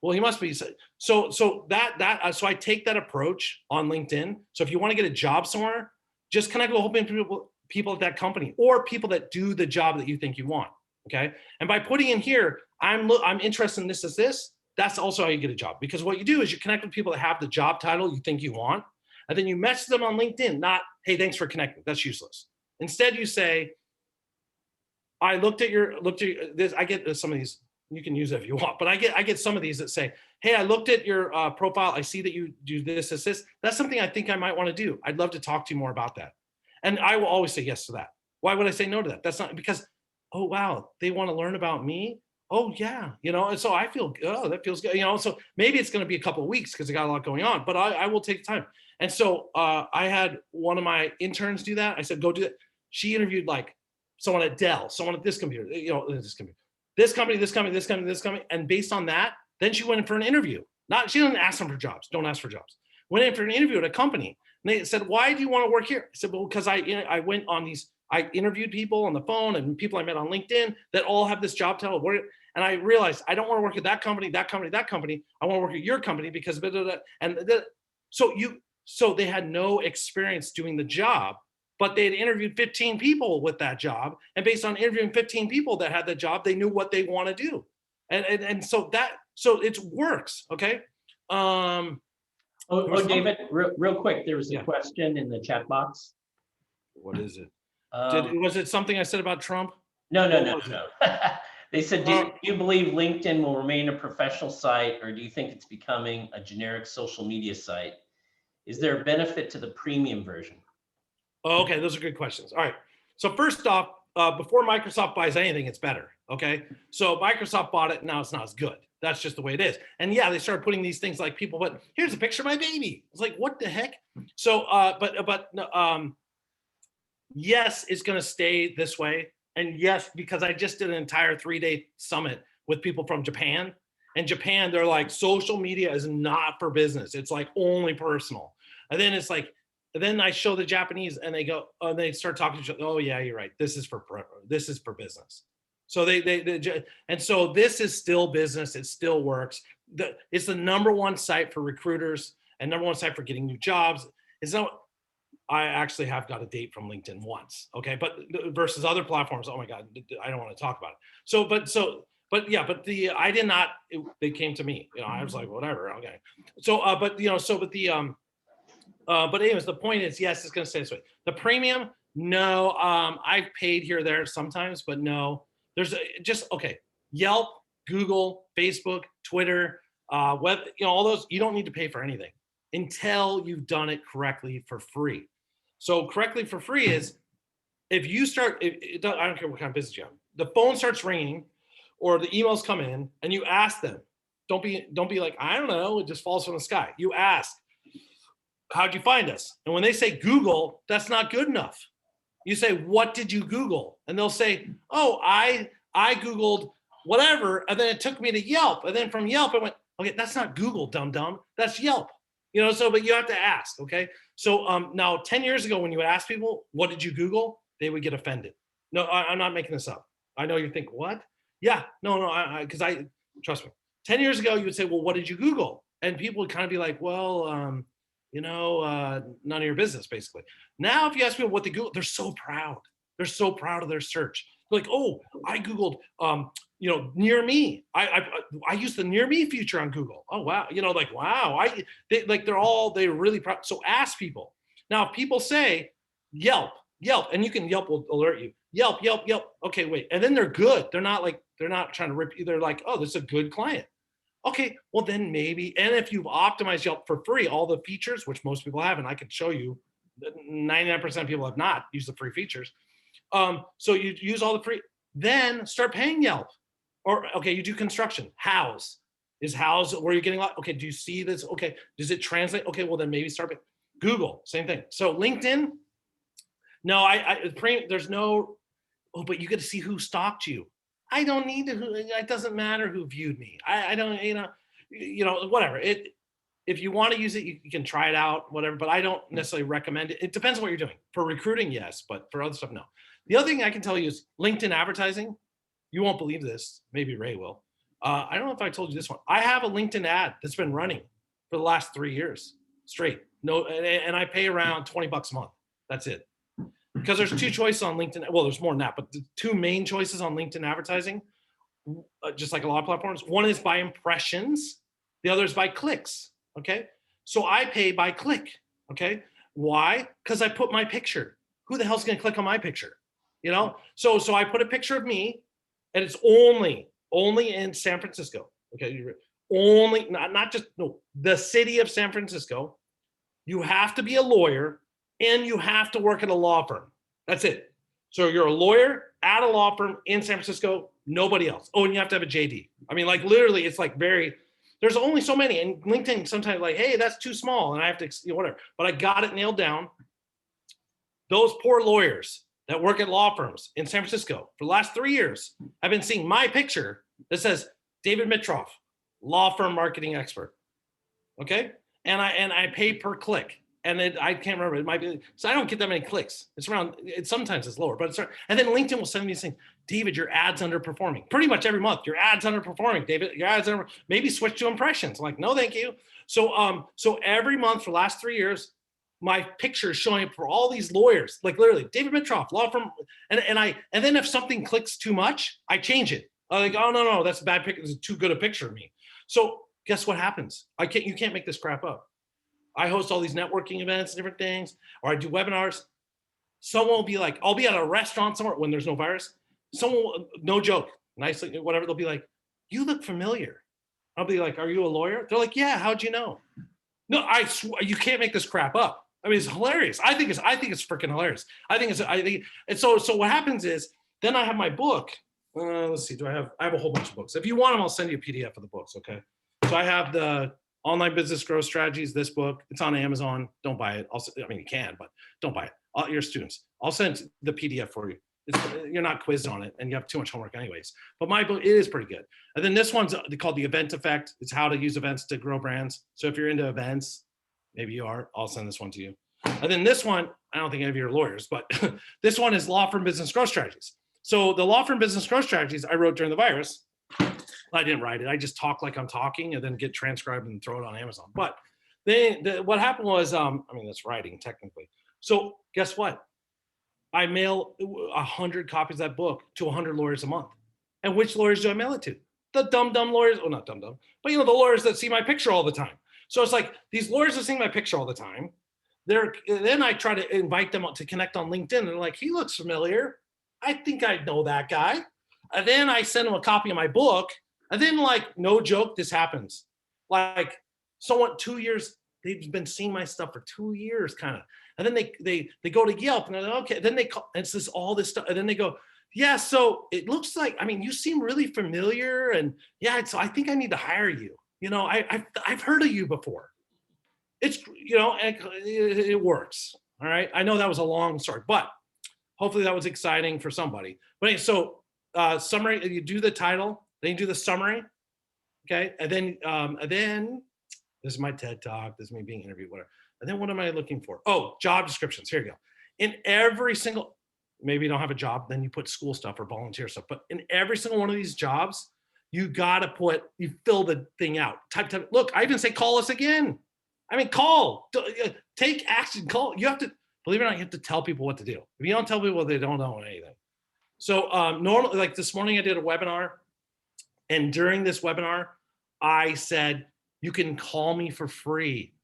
well, he must be. So I take that approach on LinkedIn. So if you want to get a job somewhere, just connect with a whole bunch of people at that company or people that do the job that you think you want. Okay. And by putting in here, I'm interested in this. That's also how you get a job, because what you do is you connect with people that have the job title you think you want, and then you message them on LinkedIn. Not, hey, thanks for connecting. That's useless. Instead, you say, I looked at this. I get some of these. You can use it if you want, but I get some of these that say, hey, I looked at your profile. I see that you do this. That's something I think I might want to do. I'd love to talk to you more about that. And I will always say yes to that. Why would I say no to that? That's not because, oh, wow, they want to learn about me. Oh yeah. And so I feel, oh, that feels good. So maybe it's going to be a couple of weeks because I got a lot going on, but I will take time. And so I had one of my interns do that. I said, go do that. She interviewed like someone at Dell, someone at this computer, this company. And based on that, then she went in for an interview. She didn't ask them for jobs. Don't ask for jobs. Went in for an interview at a company. And they said, why do you want to work here? I said, well, because I went on I interviewed people on the phone and people I met on LinkedIn that all have this job title. And I realized I don't want to work at that company. I want to work at your company because so they had no experience doing the job, but they had interviewed 15 people with that job. And based on interviewing 15 people that had the job, they knew what they want to do. And so it works. Okay. David, real quick, there was a question in the chat box. What is it? Was it something I said about Trump? No. They said, do you believe LinkedIn will remain a professional site, or do you think it's becoming a generic social media site? Is there a benefit to the premium version? Oh, okay, those are good questions. All right. So first off, before Microsoft buys anything, it's better. Okay. So Microsoft bought it. Now it's not as good. That's just the way it is. And yeah, they started putting these things like people, but here's a picture of my baby. It's like, what the heck? So, yes, it's going to stay this way. And yes, because I just did an entire 3-day summit with people from Japan. And Japan, they're like, social media is not for business. It's like only personal. And then it's like, then I show the Japanese and they go, oh, they start talking to each other. Oh yeah, you're right. This is for business. So and so this is still business. It still works. It's the number one site for recruiters and number one site for getting new jobs. I actually have got a date from LinkedIn once. Okay. But versus other platforms, oh my God, I don't want to talk about it. I did not, they came to me, I was like, whatever. Okay. But anyways, the point is, yes, it's going to stay this way. The premium, no, I've paid here or there sometimes, but no, okay. Yelp, Google, Facebook, Twitter, web, all those, you don't need to pay for anything until you've done it correctly for free. So correctly for free is if you start, I don't care what kind of business you have, the phone starts ringing or the emails come in and you ask them, don't be like, I don't know, it just falls from the sky. You ask, how'd you find us? And when they say Google, that's not good enough. You say, what did you Google? And they'll say, oh, I Googled whatever. And then it took me to Yelp. And then from Yelp, I went, okay, that's not Google, dum-dum. That's Yelp. But you have to ask, okay? So now 10 years ago, when you would ask people, what did you Google? They would get offended. No, I'm not making this up. I know you think, what? Yeah, no, because trust me. 10 years ago, you would say, well, what did you Google? And people would kind of be like, well, none of your business, basically. Now, if you ask people what they Google, they're so proud. They're so proud of their search. They're like, oh, I Googled, near me. I used the near me feature on Google. Oh, wow. Wow. They're really proud. So ask people. Now, if people say Yelp, and Yelp will alert you. Yelp. Okay, wait. And then they're good. They're not trying to rip you. They're like, oh, this is a good client. Okay, well then maybe, and if you've optimized Yelp for free, all the features, which most people have, and I could show you, 99% of people have not used the free features. So you use all the free, then start paying Yelp. Or, okay, you do construction. House. Is house where you're getting a lot? Okay, do you see this? Okay, does it translate? Okay, well then maybe start paying. Google, same thing. So LinkedIn, no, there's no, oh, but you get to see who stalked you. I don't need to, it doesn't matter who viewed me. I don't, whatever. if you want to use it, you can try it out, whatever, but I don't necessarily recommend it. It depends on what you're doing. For recruiting, yes, but for other stuff, no. The other thing I can tell you is LinkedIn advertising. You won't believe this. Maybe Ray will. I don't know if I told you this one. I have a LinkedIn ad that's been running for the last 3 years straight. No, and I pay around $20 a month. That's it. Because there's two choices on LinkedIn. Well, there's more than that, but the two main choices on LinkedIn advertising, just like a lot of platforms, one is by impressions, the other is by clicks. Okay. So I pay by click. Okay. Why? Because I put my picture. Who the hell's going to click on my picture? You know? So I put a picture of me, and it's only in San Francisco. Okay. Only, not just, no, the city of San Francisco. You have to be a lawyer and you have to work at a law firm. That's it. So you're a lawyer at a law firm in San Francisco, nobody else. Oh, and you have to have a JD. I mean, like literally, it's like there's only so many. And LinkedIn sometimes like, hey, that's too small. And I have to, whatever. But I got it nailed down. Those poor lawyers that work at law firms in San Francisco for the last 3 years have been seeing my picture that says David Mitroff, law firm marketing expert. Okay. And I pay per click. And I can't remember, it might be, so I don't get that many clicks. It's around, sometimes it's lower, but it's, and then LinkedIn will send me this thing, David, your ad's underperforming. Pretty much every month, your ad's underperforming, David, your ad's maybe switch to impressions. I'm like, no, thank you. So every month for the last 3 years, my picture is showing up for all these lawyers, like literally David Mitroff, law firm. And then if something clicks too much, I change it. I'm like, oh, no, that's a bad picture. It's too good a picture of me. So guess what happens? You can't make this crap up. I host all these networking events and different things, or I do webinars. Someone will be like, I'll be at a restaurant somewhere when there's no virus. Someone will, no joke, nicely, whatever, they'll be like, you look familiar. I'll be like, are you a lawyer? They're like, yeah, how'd you know? No, I swear, you can't make this crap up. I mean, it's hilarious. I think it's freaking hilarious. I think, and so what happens is, then I have my book. Let's see, I have a whole bunch of books. If you want them, I'll send you a PDF of the books, okay? So I have the Online Business Growth Strategies, this book. It's on Amazon. Don't buy it. I mean, you can, but don't buy it. Your students. I'll send the PDF for you. You're not quizzed on it, and you have too much homework anyways. But my book, it is pretty good. And then this one's called The Event Effect. It's how to use events to grow brands. So if you're into events, maybe you are, I'll send this one to you. And then this one, I don't think any of you are lawyers, but this one is Law Firm Business Growth Strategies. So the Law Firm Business Growth Strategies I wrote during the virus. I didn't write it. I just talk like I'm talking and then get transcribed and throw it on Amazon. But what happened was, I mean, that's writing technically. So guess what? I mail 100 copies of that book to 100 lawyers a month. And which lawyers do I mail it to? The dumb lawyers. Well, not dumb, but the lawyers that see my picture all the time. So it's like these lawyers that see my picture all the time. Then I try to invite them to connect on LinkedIn. And they're like, he looks familiar. I think I know that guy. And then I send them a copy of my book. And then, like, no joke, this happens. Like, someone 2 years, they've been seeing my stuff for 2 years, kind of. And then they go to Yelp, and they're like, okay. Then they call, and it's all this stuff. And then they go, yeah, so it looks like, I mean, you seem really familiar. And yeah, so I think I need to hire you. I've heard of you before. It's, it works. All right. I know that was a long story, but hopefully that was exciting for somebody. But anyway, so summary, you do the title. Then you do the summary, okay? And then this is my TED Talk, this is me being interviewed, whatever. And then what am I looking for? Oh, job descriptions, here you go. In every single, maybe you don't have a job, then you put school stuff or volunteer stuff, but in every single one of these jobs, you fill the thing out. Type, look, I even say call us again. I mean, call, take action, call. You have to, believe it or not, you have to tell people what to do. If you don't tell people, they don't know anything. So normally, like this morning I did a webinar. And during this webinar, I said, you can call me for free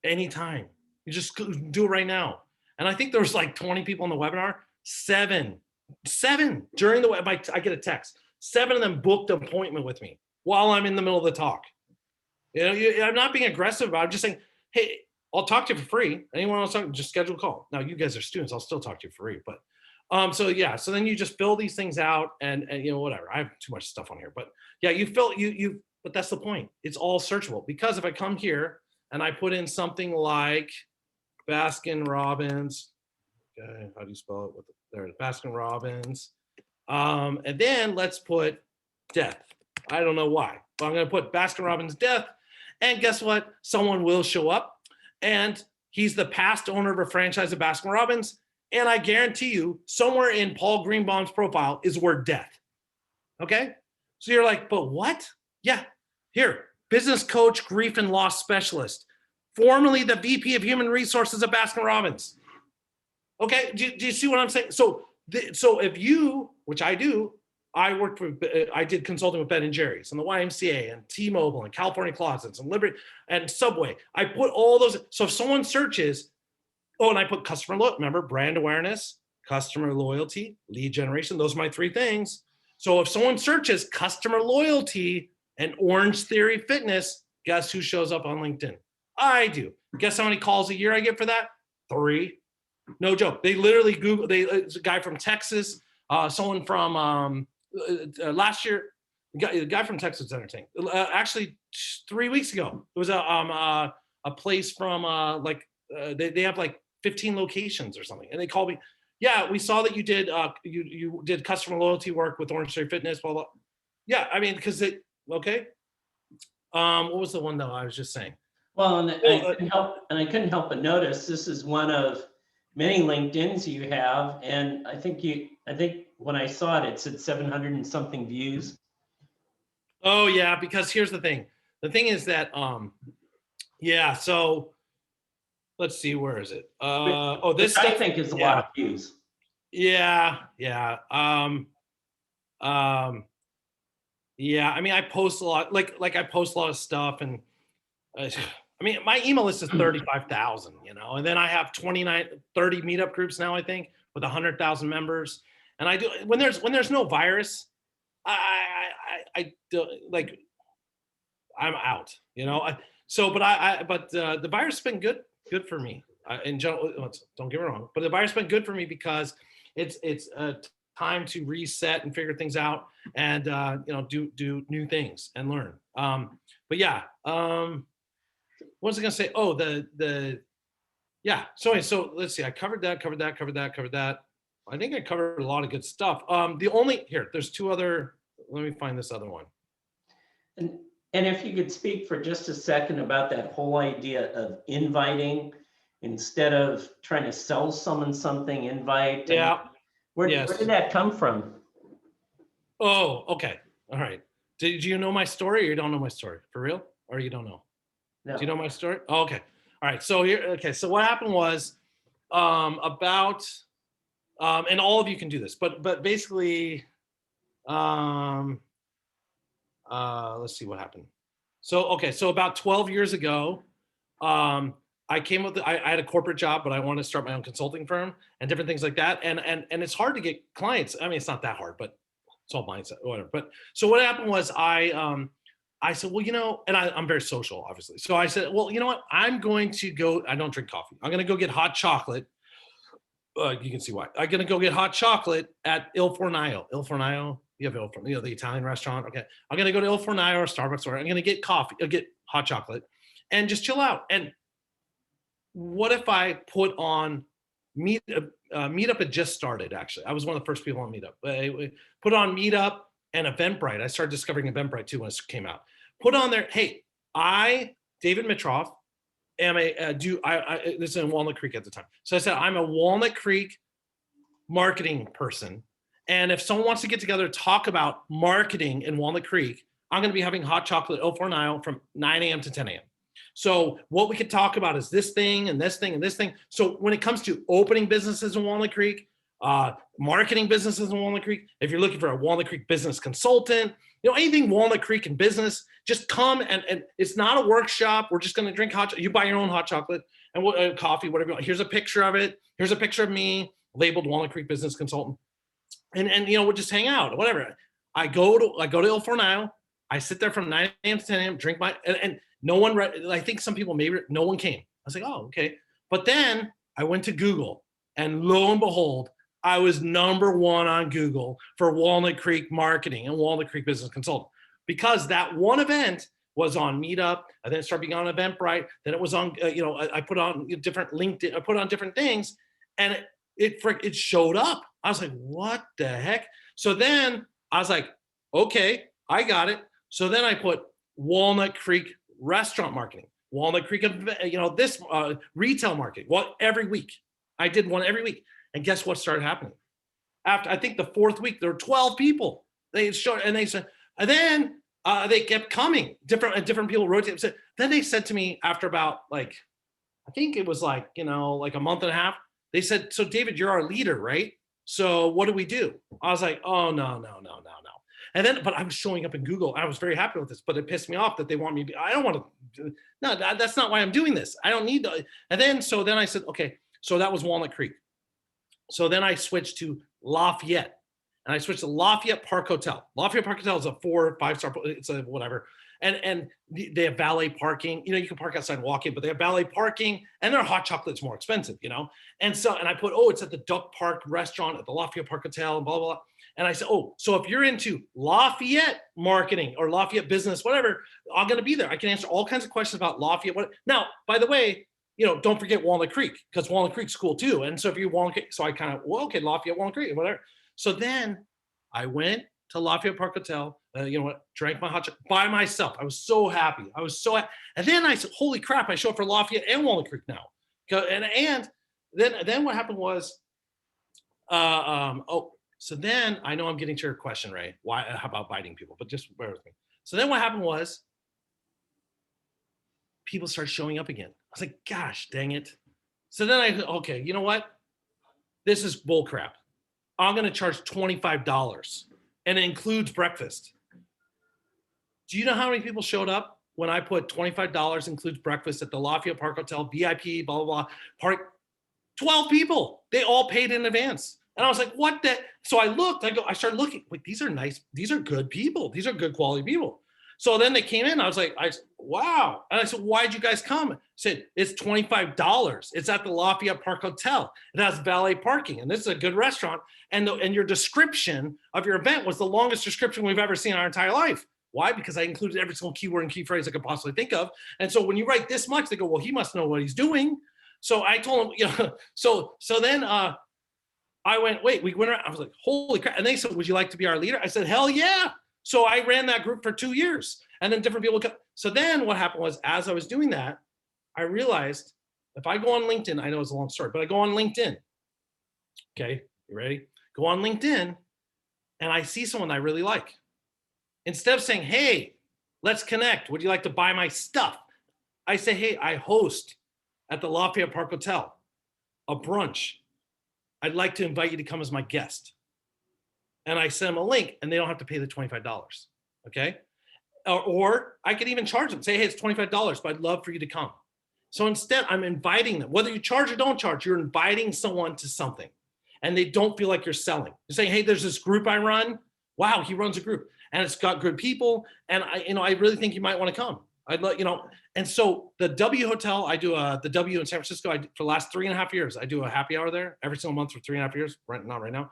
anytime. You just do it right now. And I think there was like 20 people in the webinar, seven during the webinar, I get a text. 7 of them booked an appointment with me while I'm in the middle of the talk. I'm not being aggressive about it. I'm just saying, hey, I'll talk to you for free. Anyone else, just schedule a call. Now you guys are students, I'll still talk to you for free, but so then you just fill these things out and whatever. I have too much stuff on here, but yeah, you fill but that's the point. It's all searchable, because if I come here and I put in something like Baskin Robbins, okay, how do you spell it? There it is, Baskin Robbins. And then let's put death. I don't know why, but I'm going to put Baskin Robbins death. And guess what? Someone will show up, and he's the past owner of a franchise of Baskin Robbins. And I guarantee you, somewhere in Paul Greenbaum's profile is the word death. Okay? So you're like, but what? Yeah, here, business coach, grief and loss specialist, formerly the VP of Human Resources at Baskin Robbins. Okay, do you see what I'm saying? So if you, which I do, I did consulting with Ben and Jerry's and the YMCA and T-Mobile and California Closets and Liberty and Subway. I put all those. So if someone searches, and I put customer loyalty, remember brand awareness, customer loyalty, lead generation. Those are my three things. So if someone searches customer loyalty and Orange Theory Fitness, guess who shows up on LinkedIn? I do. Guess how many calls a year I get for that? 3. No joke. They literally Google. It's a guy from Texas, someone from last year. The guy from Texas is entertaining. Actually, 3 weeks ago, it was a place from they have like 15 locations or something, and they called me. Yeah, we saw that you did you did customer loyalty work with Orange Theory Fitness. Blah blah. Yeah, I mean, because they okay. What was the one though? I was just saying. Well, and I couldn't help but notice this is one of many LinkedIn's you have, and I think when I saw it, it said 700 and something views. Oh yeah, because here's the thing. The thing is that yeah. So let's see, where is it? This I think is a lot of views. Yeah. Yeah. Yeah. I mean, I post a lot. Like I post a lot of stuff, and I mean, my email list is 35,000, and then I have 30 meetup groups now, I think, with 100,000 members. And I do, when there's no virus, I do, like, I'm out, but the virus has been good for me in general. Don't get me wrong, but the virus has been good for me because it's time to reset and figure things out and, do new things and learn. But yeah, what was I gonna say? Oh, yeah. So let's see. I covered that. I think I covered a lot of good stuff. There's 2 other. Let me find this other one. And if you could speak for just a second about that whole idea of inviting instead of trying to sell someone something, invite. Yeah. Where did that come from? Oh, okay. All right. Did you know my story, or you don't know my story? For real? Or you don't know? No. Do you know my story? Oh, okay. All right. So so what happened was and all of you can do this, but basically, let's see what happened. So about 12 years ago, I had a corporate job, but I wanted to start my own consulting firm and different things like that. And it's hard to get clients. I mean, it's not that hard, but it's all mindset, whatever. But so what happened was I said, well, and I'm very social, obviously. So I said, well, you know what? I'm going to go, I don't drink coffee. I'm going to go get hot chocolate. You can see why. I'm going to go get hot chocolate at Il Fornaio. Il Fornaio, you have Il Fornaio, the Italian restaurant. Okay. I'm going to go to Il Fornaio or Starbucks, or I'm going to get coffee, get hot chocolate and just chill out. And what if I put on Meetup had just started, actually. I was one of the first people on Meetup. I put on Meetup and Eventbrite. I started discovering Eventbrite too when it came out. Put on there, hey, David Mitroff, am this is in Walnut Creek at the time. So I said, I'm a Walnut Creek marketing person. And if someone wants to get together to talk about marketing in Walnut Creek, I'm going to be having hot chocolate at Il Fornaio from 9 a.m. to 10 a.m. So what we could talk about is this thing and this thing and this thing. So when it comes to opening businesses in Walnut Creek, marketing businesses in Walnut Creek, if you're looking for a Walnut Creek business consultant, anything Walnut Creek in business, just come and it's not a workshop. We're just going to drink you buy your own hot chocolate and coffee, whatever you want. Here's a picture of it. Here's a picture of me labeled Walnut Creek business consultant. And we'll just hang out, whatever. I go to Il Fornaio. I sit there from 9 a.m. to 10 a.m., drink and no one, I think some people no one came. I was like, oh, okay. But then I went to Google, and lo and behold, I was #1 on Google for Walnut Creek marketing and Walnut Creek business consultant, because that one event was on Meetup, and then it started being on Eventbrite. Then it was on, I put on different LinkedIn, I put on different things, and it showed up. I was like, what the heck? So then I was like, okay, I got it. So then I put Walnut Creek restaurant marketing, Walnut Creek, this retail marketing. Well, every week I did one every week. And guess what started happening? After I think the fourth week, there were 12 people. They showed, and they said, and then they kept coming. Different people rotated. Then they said to me after about like, I think it was like, like a month and a half. They said, so David, you're our leader, right? So what do we do? I was like, oh, no. And then, but I was showing up in Google. I was very happy with this, but it pissed me off that they want me. I don't want to. No, that's not why I'm doing this. I don't need to. And then, so then I said, okay, so that was Walnut Creek. So then I switched to Lafayette, and I switched to Lafayette Park Hotel. Lafayette Park Hotel is a 4 or 5 star. It's a whatever. And they have valet parking. You can park outside and walk in, but they have valet parking, and their hot chocolate's more expensive, And so, and I put, it's at the Duck Park restaurant at the Lafayette Park Hotel, and blah, blah, blah. And I said, so if you're into Lafayette marketing or Lafayette business, whatever, I'm going to be there. I can answer all kinds of questions about Lafayette. Now, by the way, don't forget Walnut Creek, because Walnut Creek's cool too. And so if you Walnut Creek, so I kind of, okay, Lafayette, Walnut Creek, whatever. So then I went to Lafayette Park Hotel, drank my hot chocolate by myself. I was so happy. And then I said, holy crap, I show up for Lafayette and Walnut Creek now. And then what happened was, so then I know I'm getting to your question, Ray. Why? How about biting people? But just bear with me. So then what happened was people started showing up again. I was like, gosh, dang it. So then okay, you know what? This is bull crap. I'm going to charge $25, and it includes breakfast. Do you know how many people showed up when I put $25 includes breakfast at the Lafayette Park Hotel, VIP, blah, blah, blah, park? 12 people. They all paid in advance. And I was like, what the? So I started looking, wait, these are nice. These are good people. These are good quality people. So then they came in. I was like, wow. And I said, why'd you guys come? I said, it's $25. It's at the Lafayette Park Hotel. It has valet parking. And this is a good restaurant. And your description of your event was the longest description we've ever seen in our entire life. Why? Because I included every single keyword and key phrase I could possibly think of. And so when you write this much, they go, well, he must know what he's doing. So I told him, so then I went, wait, we went around. I was like, holy crap. And they said, would you like to be our leader? I said, hell yeah. So I ran that group for 2 years, and then different people come. So then what happened was, as I was doing that, I realized if I go on LinkedIn, I know it's a long story, but I go on LinkedIn. Okay, you ready? Go on LinkedIn, and I see someone I really like. Instead of saying, hey, let's connect. Would you like to buy my stuff? I say, hey, I host at the Lafayette Park Hotel a brunch. I'd like to invite you to come as my guest. And I send them a link, and they don't have to pay the $25, okay? Or I could even charge them, say, hey, it's $25, but I'd love for you to come. So instead, I'm inviting them. Whether you charge or don't charge, you're inviting someone to something, and they don't feel like you're selling. You're saying, hey, there's this group I run. Wow, he runs a group, and it's got good people, and I really think you might want to come. And so the W Hotel, I do the W in San Francisco. For the last 3.5 years, I do a happy hour there every single month for 3.5 years. Not right now.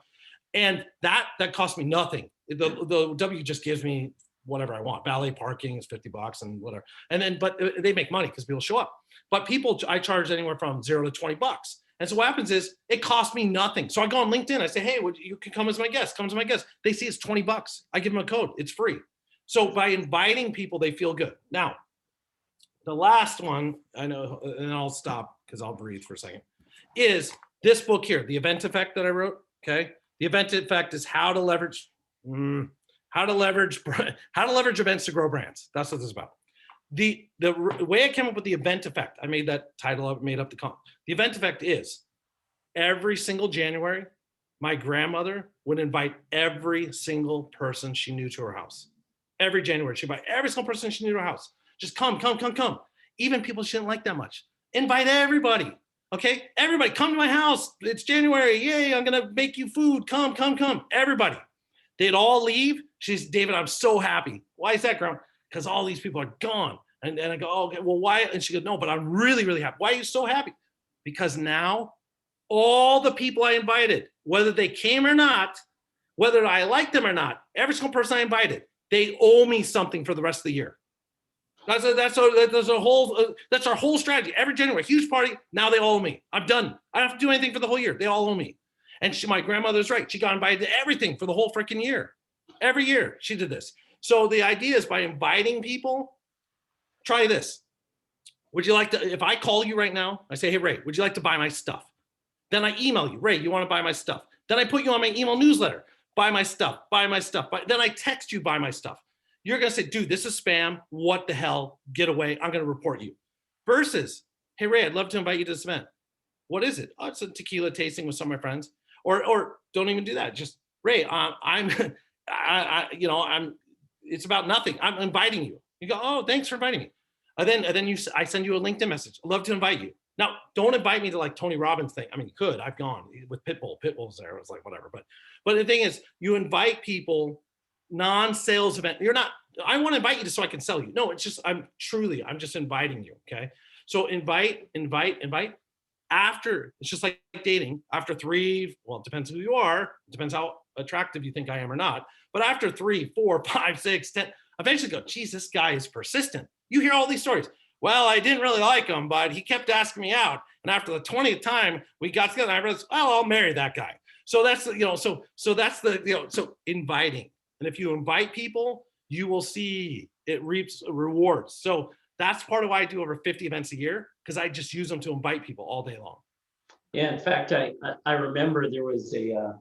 And that cost me nothing. The W just gives me whatever I want. Valet parking is $50 and whatever. And then, but they make money because people show up. But I charge anywhere from $0 to $20. And so what happens is it costs me nothing. So I go on LinkedIn. I say, hey, you can come as my guest. Come as my guest. They see it's $20. I give them a code. It's free. So by inviting people, they feel good. Now, the last one, I know, and I'll stop because I'll breathe for a second, is this book here, The Event Effect that I wrote. Okay. The Event Effect is how to leverage events to grow brands. That's what this is about. The way I came up with the Event Effect, I made that title up, made up the comp. The Event Effect is every single January, my grandmother would invite every single person she knew to her house. Every January, she'd invite every single person she knew to her house. Just come. Even people she didn't like that much. Invite everybody. Okay, everybody come to my house. It's January. Yay, I'm gonna make you food. Come. Everybody. They'd all leave. She's, David, I'm so happy. Why is that, Grandma? Because all these people are gone. And I go, oh, okay, well, why? And she goes, no, but I'm really, really happy. Why are you so happy? Because now all the people I invited, whether they came or not, whether I liked them or not, every single person I invited, they owe me something for the rest of the year. That's our whole strategy. Every January, huge party. Now they all owe me. I'm done. I don't have to do anything for the whole year. They all owe me. And my grandmother's right. She got invited to everything for the whole freaking year. Every year she did this. So the idea is by inviting people, Try this. Would you like to, if I call you right now, I say, hey, Ray, would you like to buy my stuff? Then I email you, Ray, you want to buy my stuff? Then I put you on my email newsletter, buy my stuff, buy my stuff. Then I text you, buy my stuff. You're going to say, dude, this is spam. What the hell? Get away. I'm going to report you. Versus, hey, Ray, I'd love to invite you to this event. What is it? Oh, it's a tequila tasting with some of my friends. Or don't even do that. Just, Ray, it's about nothing. I'm inviting you. You go, oh, thanks for inviting me. I send you a LinkedIn message. I'd love to invite you. Now, don't invite me to like Tony Robbins thing. I mean, you could. I've gone with Pitbull. Pitbull's there. It was like whatever. But the thing is, you invite people, non-sales event. I want to invite you just so I can sell you. No, it's just I'm just inviting you. Okay. So invite. After, it's just like dating. After 3, well, it depends who you are. It depends how attractive you think I am or not. But after 3, 4, 5, 6, 10, eventually go, geez, this guy is persistent. You hear all these stories. Well, I didn't really like him, but he kept asking me out. And after the 20th time we got together, I realized, oh, I'll marry that guy. So that's, so inviting. And if you invite people, you will see it reaps rewards. So that's part of why I do over 50 events a year, because I just use them to invite people all day long. Yeah, in fact, I remember there was a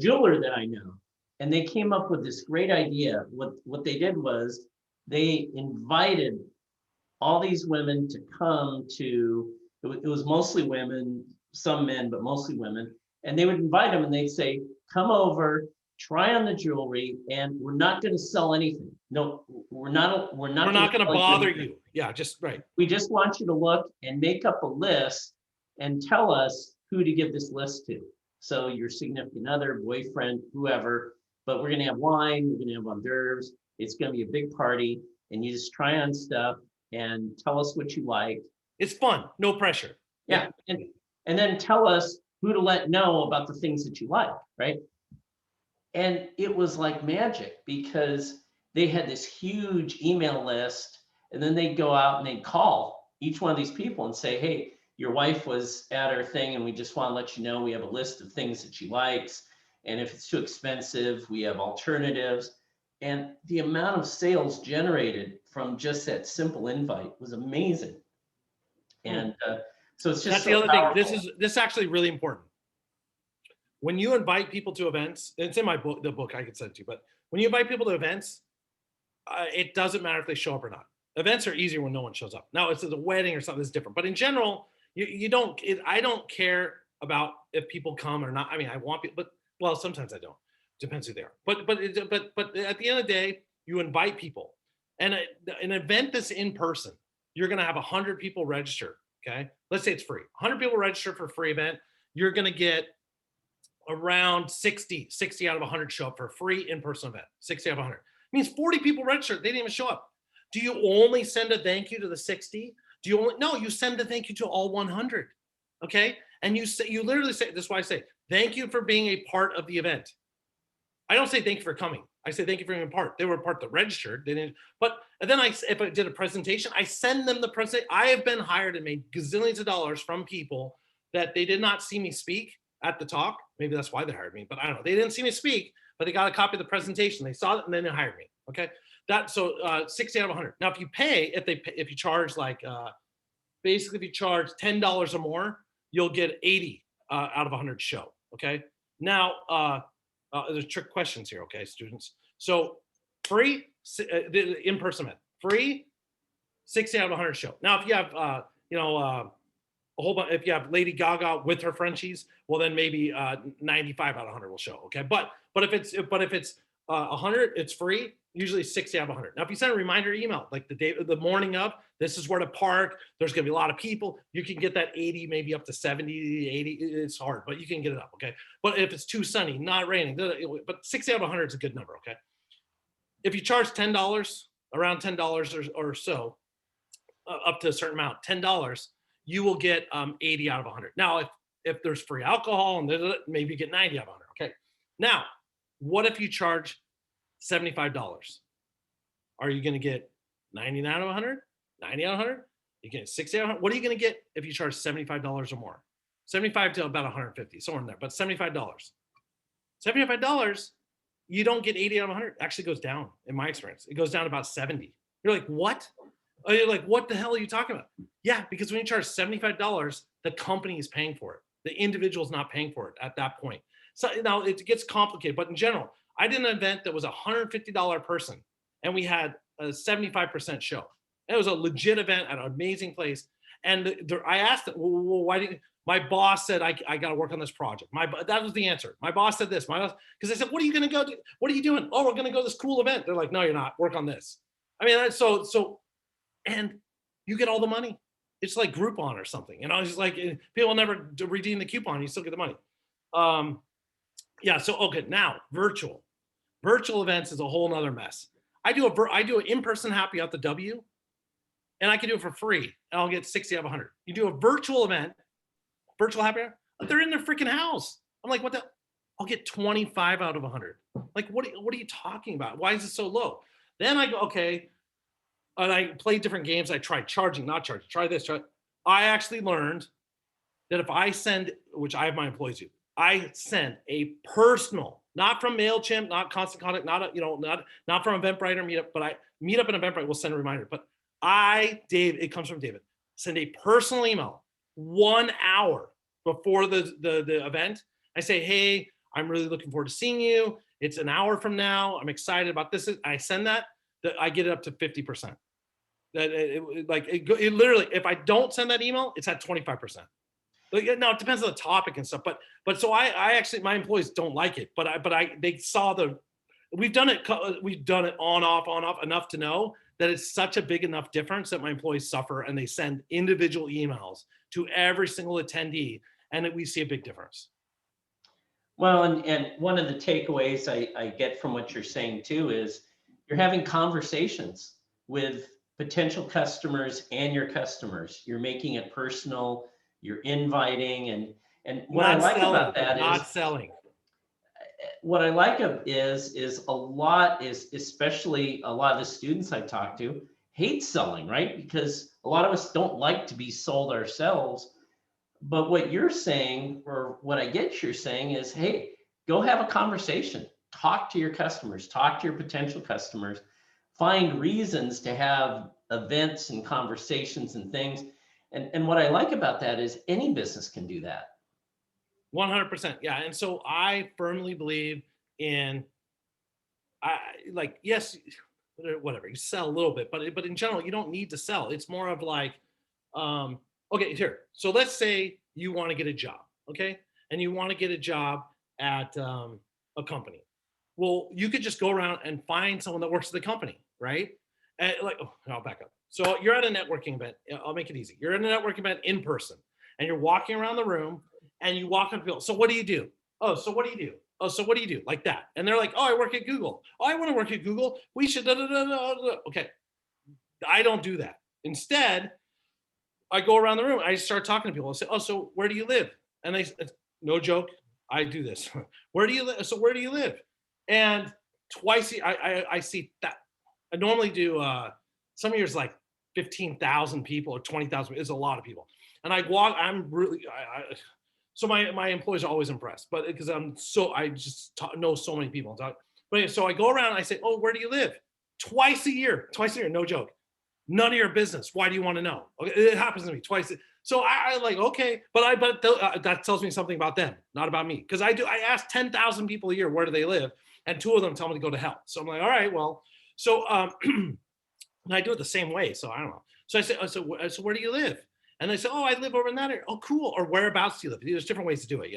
jeweler that I know, and they came up with this great idea. What they did was they invited all these women to come to, it was mostly women, some men, but mostly women. And they would invite them and they'd say, come over, try on the jewelry, and we're not going to sell anything. No, we're not going to bother you. Yeah, just right. We just want you to look and make up a list and tell us who to give this list to. So your significant other, boyfriend, whoever, but we're going to have wine, we're going to have hors d'oeuvres. It's going to be a big party, and you just try on stuff and tell us what you like. It's fun, no pressure. Yeah. And then tell us who to let know about the things that you like, right? And it was like magic, because they had this huge email list, and then they'd go out and they'd call each one of these people and say, hey, your wife was at our thing, and we just want to let you know we have a list of things that she likes. And if it's too expensive, we have alternatives. And the amount of sales generated from just that simple invite was amazing. And so it's just that's the other thing. This is actually really important. When you invite people to events, it's in my book, the book I could send to you, but when you invite people to events, it doesn't matter if they show up or not. Events are easier when no one shows up. Now, it's a wedding or something that's different, but in general, I don't care about if people come or not. I mean, I want people, but well, sometimes I don't. Depends who they are. But at the end of the day, you invite people, and an event that's in person, you're going to have 100 people register. Okay, let's say it's free. 100 people register for a free event. You're going to get around 60 out of 100 show up for a free in-person event. 60 out of 100 means 40 people registered. They didn't even show up. Do you only send a thank you to the 60? No, you send a thank you to all 100. Okay. And you literally say, this is why I say, thank you for being a part of the event. I don't say thank you for coming. I say thank you for being a part. They were a part that registered. They didn't, and then if I did a presentation, I send them the presentation. I have been hired and made gazillions of dollars from people that they did not see me speak at the talk. Maybe that's why they hired me, but I don't know. They didn't see me speak, but they got a copy of the presentation. They saw it and then they hired me. Okay. 60 out of 100. Now, if you charge basically if you charge $10 or more, you'll get 80 out of 100 show. Okay. Now, there's trick questions here. Okay, students. So free, the in-person event, free, 60 out of 100 show. Now, if you have, a whole bunch, if you have Lady Gaga with her Frenchies, well, then maybe 95 out of 100 will show. Okay. But if it's 100, it's free. Usually 60 out of 100. Now, if you send a reminder email, like the morning of, this is where to park, there's going to be a lot of people, you can get that 80, maybe up to 70, 80. It's hard, but you can get it up. Okay. But if it's too sunny, not raining, but 60 out of 100 is a good number. Okay. If you charge $10, around $10 or so, up to a certain amount, $10, you will get 80 out of 100. Now, if there's free alcohol, and maybe you get 90 out of 100. Okay. Now, what if you charge $75? Are you going to get 90 out of 100? 90 out of 100? You get 60 out of 100? What are you going to get if you charge $75 or more? 75 to about 150, somewhere in there, but $75. $75, you don't get 80 out of 100. It actually goes down, in my experience. It goes down to about 70. You're like, what? Oh, you're like, what the hell are you talking about? Yeah, because when you charge $75, the company is paying for it. The individual's not paying for it at that point. So now it gets complicated, but in general, I did an event that was a $150 person, and we had a 75% show. It was a legit event at an amazing place. And I asked them, well, why didn't my boss said I got to work on this project. That was the answer. My boss said this. My boss, because I said, what are you going to go do? What are you doing? Oh, we're going to go to this cool event. They're like, no, you're not. Work on this. I mean, and you get all the money. It's like Groupon or something. It's just like people never redeem the coupon. You still get the money. Um, yeah. So okay, now virtual events is a whole nother mess. I do an in-person happy out the W, and I can do it for free, and I'll get 60 out of 100. You do a virtual event, virtual happy hour, they're in their freaking house. I'm like, what the? I'll get 25 out of 100. Like, what are you talking about? Why is it so low? Then I go, okay, and I played different games. I tried charging, not charging. Try this. I actually learned that if I send, which I have my employees do, I send a personal, not from Mailchimp, not Constant Contact, not from Eventbrite or Meetup, but Meetup and Eventbrite will send a reminder. But Dave, it comes from David. Send a personal email 1 hour before the event. I say, hey, I'm really looking forward to seeing you. It's an hour from now. I'm excited about this. I send that I get it up to 50%. It literally, if I don't send that email, it's at 25%. Now it depends on the topic and stuff, but so I actually, my employees don't like it, but they saw we've done it on off enough to know that it's such a big enough difference that my employees suffer, and they send individual emails to every single attendee, and we see a big difference. Well, and one of the takeaways I get from what you're saying too is you're having conversations with potential customers and your customers. You're making it personal. You're inviting, and what I like about that is not selling. What I like is a lot is, especially a lot of the students I talk to hate selling, right? Because a lot of us don't like to be sold ourselves. But what you're saying, or what I get you're saying, is, hey, go have a conversation, talk to your customers, talk to your potential customers, find reasons to have events and conversations and things. And what I like about that is any business can do that. 100%. Yeah. And so I firmly believe in, yes, whatever, you sell a little bit, but in general, you don't need to sell. It's more of like, okay, here. So let's say you want to get a job, okay? And you want to get a job at a company. Well, you could just go around and find someone that works at the company, right? And I'll back up. So you're at a networking event. I'll make it easy. You're at a networking event in person, and you're walking around the room, and you walk up to people. So what do you do? Oh, so what do you do? Oh, so what do you do? Like that. And they're like, oh, I work at Google. Oh, I want to work at Google. We should. Da, da, da, da, da. Okay. I don't do that. Instead, I go around the room. I start talking to people. I say, oh, so where do you live? And no joke, I do this. Where do you live? So where do you live? And twice I see that. I normally do some years like 15,000 people or 20,000. It's a lot of people. And I walk. I'm really. So my employees are always impressed, but because I just know so many people. But anyway, so I go around and I say, oh, where do you live? Twice a year, no joke. None of your business. Why do you want to know? Okay, it happens to me twice. So I like, okay, but that tells me something about them, not about me. Because I ask 10,000 people a year, where do they live? And 2 of them tell me to go to hell. So I'm like, all right, well, so and I do it the same way. So I don't know. So I say, oh, so where do you live? And they say, oh, I live over in that area. Oh, cool. Or whereabouts do you live? There's different ways to do it,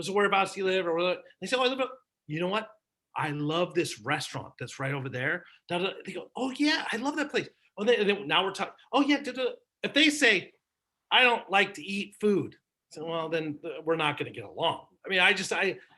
So whereabouts do you live? Or they say, oh, I live. You know what? I love this restaurant that's right over there. They go, oh yeah, I love that place. Oh, now we're talking. Oh yeah. If they say, I don't like to eat food, so well, then we're not going to get along. I mean, I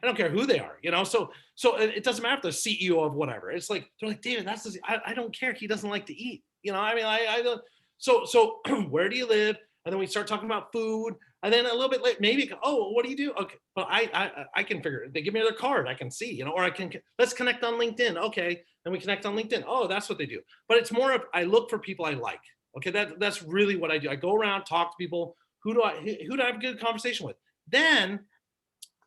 don't care who they are, So it doesn't matter if they're CEO of whatever. It's like they're like, David, I don't care. He doesn't like to eat. I mean, I don't. So where do you live? And then we start talking about food. And then a little bit later, maybe, oh, what do you do? Okay, but I can figure it. They give me their card. I can see, or let's connect on LinkedIn. Okay, and we connect on LinkedIn. Oh, that's what they do. But it's more of, I look for people I like. Okay, that's really what I do. I go around, talk to people. Who do I have a good conversation with? Then,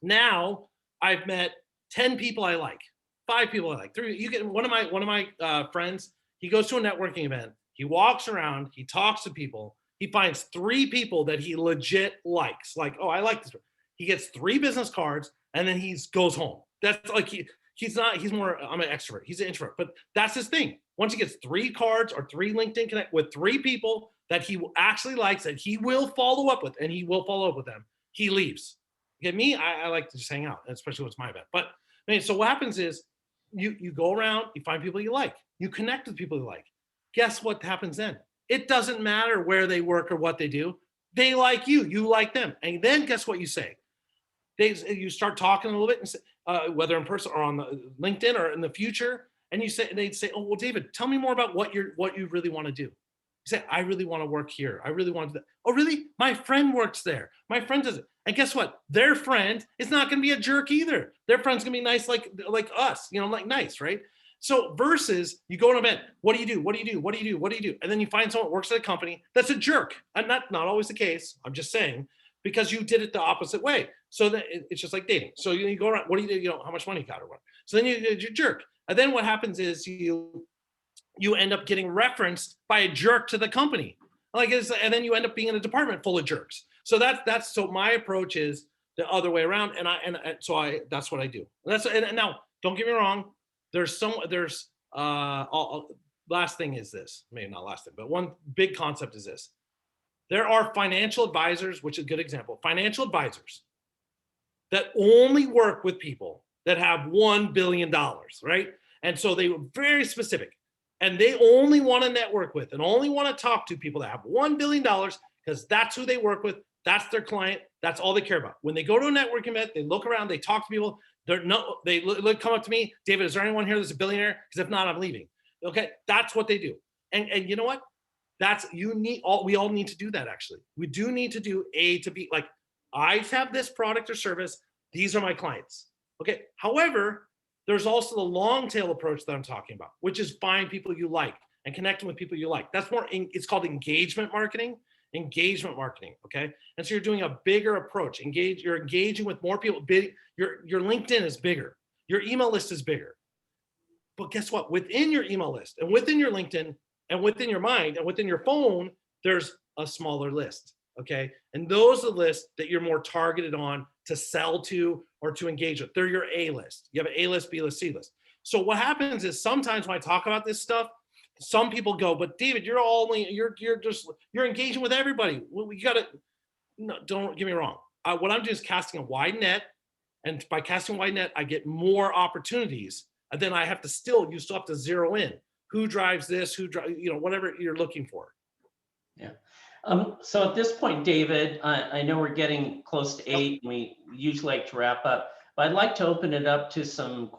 now I've met 10 people I like, 5 people I like, 3. You get one of my friends. He goes to a networking event. He walks around, he talks to people, he finds 3 people that he legit likes. Like, oh, I like this. He gets 3 business cards and then he goes home. That's like he's more, I'm an extrovert. He's an introvert, but that's his thing. Once he gets 3 cards or 3 LinkedIn connect with 3 people that he actually likes, that he will follow up with, and he will follow up with them, he leaves. Okay, me, I like to just hang out, especially when it's my event. But I mean, so what happens is you go around, you find people you like, you connect with people you like. Guess what happens then? It doesn't matter where they work or what they do. They like you like them. And then guess what you say? You start talking a little bit, and say, whether in person or on the LinkedIn or in the future, and they'd say, "Oh, well, David, tell me more about what you really want to do." You say, "I really want to work here. I really want to do that." "Oh, really? My friend works there. My friend does it." And guess what? Their friend is not going to be a jerk either. Their friend's going to be nice, like us, like nice, right? So versus you go to an event, what do you do? What do you do? What do you do? What do you do? And then you find someone that works at a company that's a jerk. And not always the case. I'm just saying, because you did it the opposite way. So that it's just like dating. So you go around, what do you do? How much money you got or what? So then you jerk. And then what happens is you end up getting referenced by a jerk to the company. And then you end up being in a department full of jerks. So so my approach is the other way around. And that's what I do. And now don't get me wrong. Last thing is this, maybe not last thing, but one big concept is this. There are financial advisors, which is a good example, financial advisors that only work with people that have $1 billion, right? And so they were very specific, and they only want to network with and only want to talk to people that have $1 billion because that's who they work with. That's their client. That's all they care about. When they go to a networking event, they look around, they talk to people. They come up to me, "David, is there anyone here that's a billionaire? Because if not, I'm leaving." Okay, that's what they do. And you know what? We all need to do that. Actually, we do need to do A to B. Like, I have this product or service. These are my clients. Okay. However, there's also the long tail approach that I'm talking about, which is find people you like and connecting with people you like. That's it's called engagement marketing. Engagement marketing. Okay. And so you're doing a bigger approach. You're engaging with more people. Your LinkedIn is bigger. Your email list is bigger. But guess what? Within your email list and within your LinkedIn and within your mind and within your phone, there's a smaller list. Okay. And those are the lists that you're more targeted on to sell to or to engage with. They're your A list. You have an A list, B list, C list. So what happens is sometimes when I talk about this stuff, some people go, "But David, you're engaging with everybody." Well, we got to, no, don't get me wrong. What I'm doing is casting a wide net. And by casting a wide net, I get more opportunities. And then you still have to zero in who drives this, whatever you're looking for. Yeah. So at this point, David, I know we're getting close to 8, and we usually like to wrap up, but I'd like to open it up to some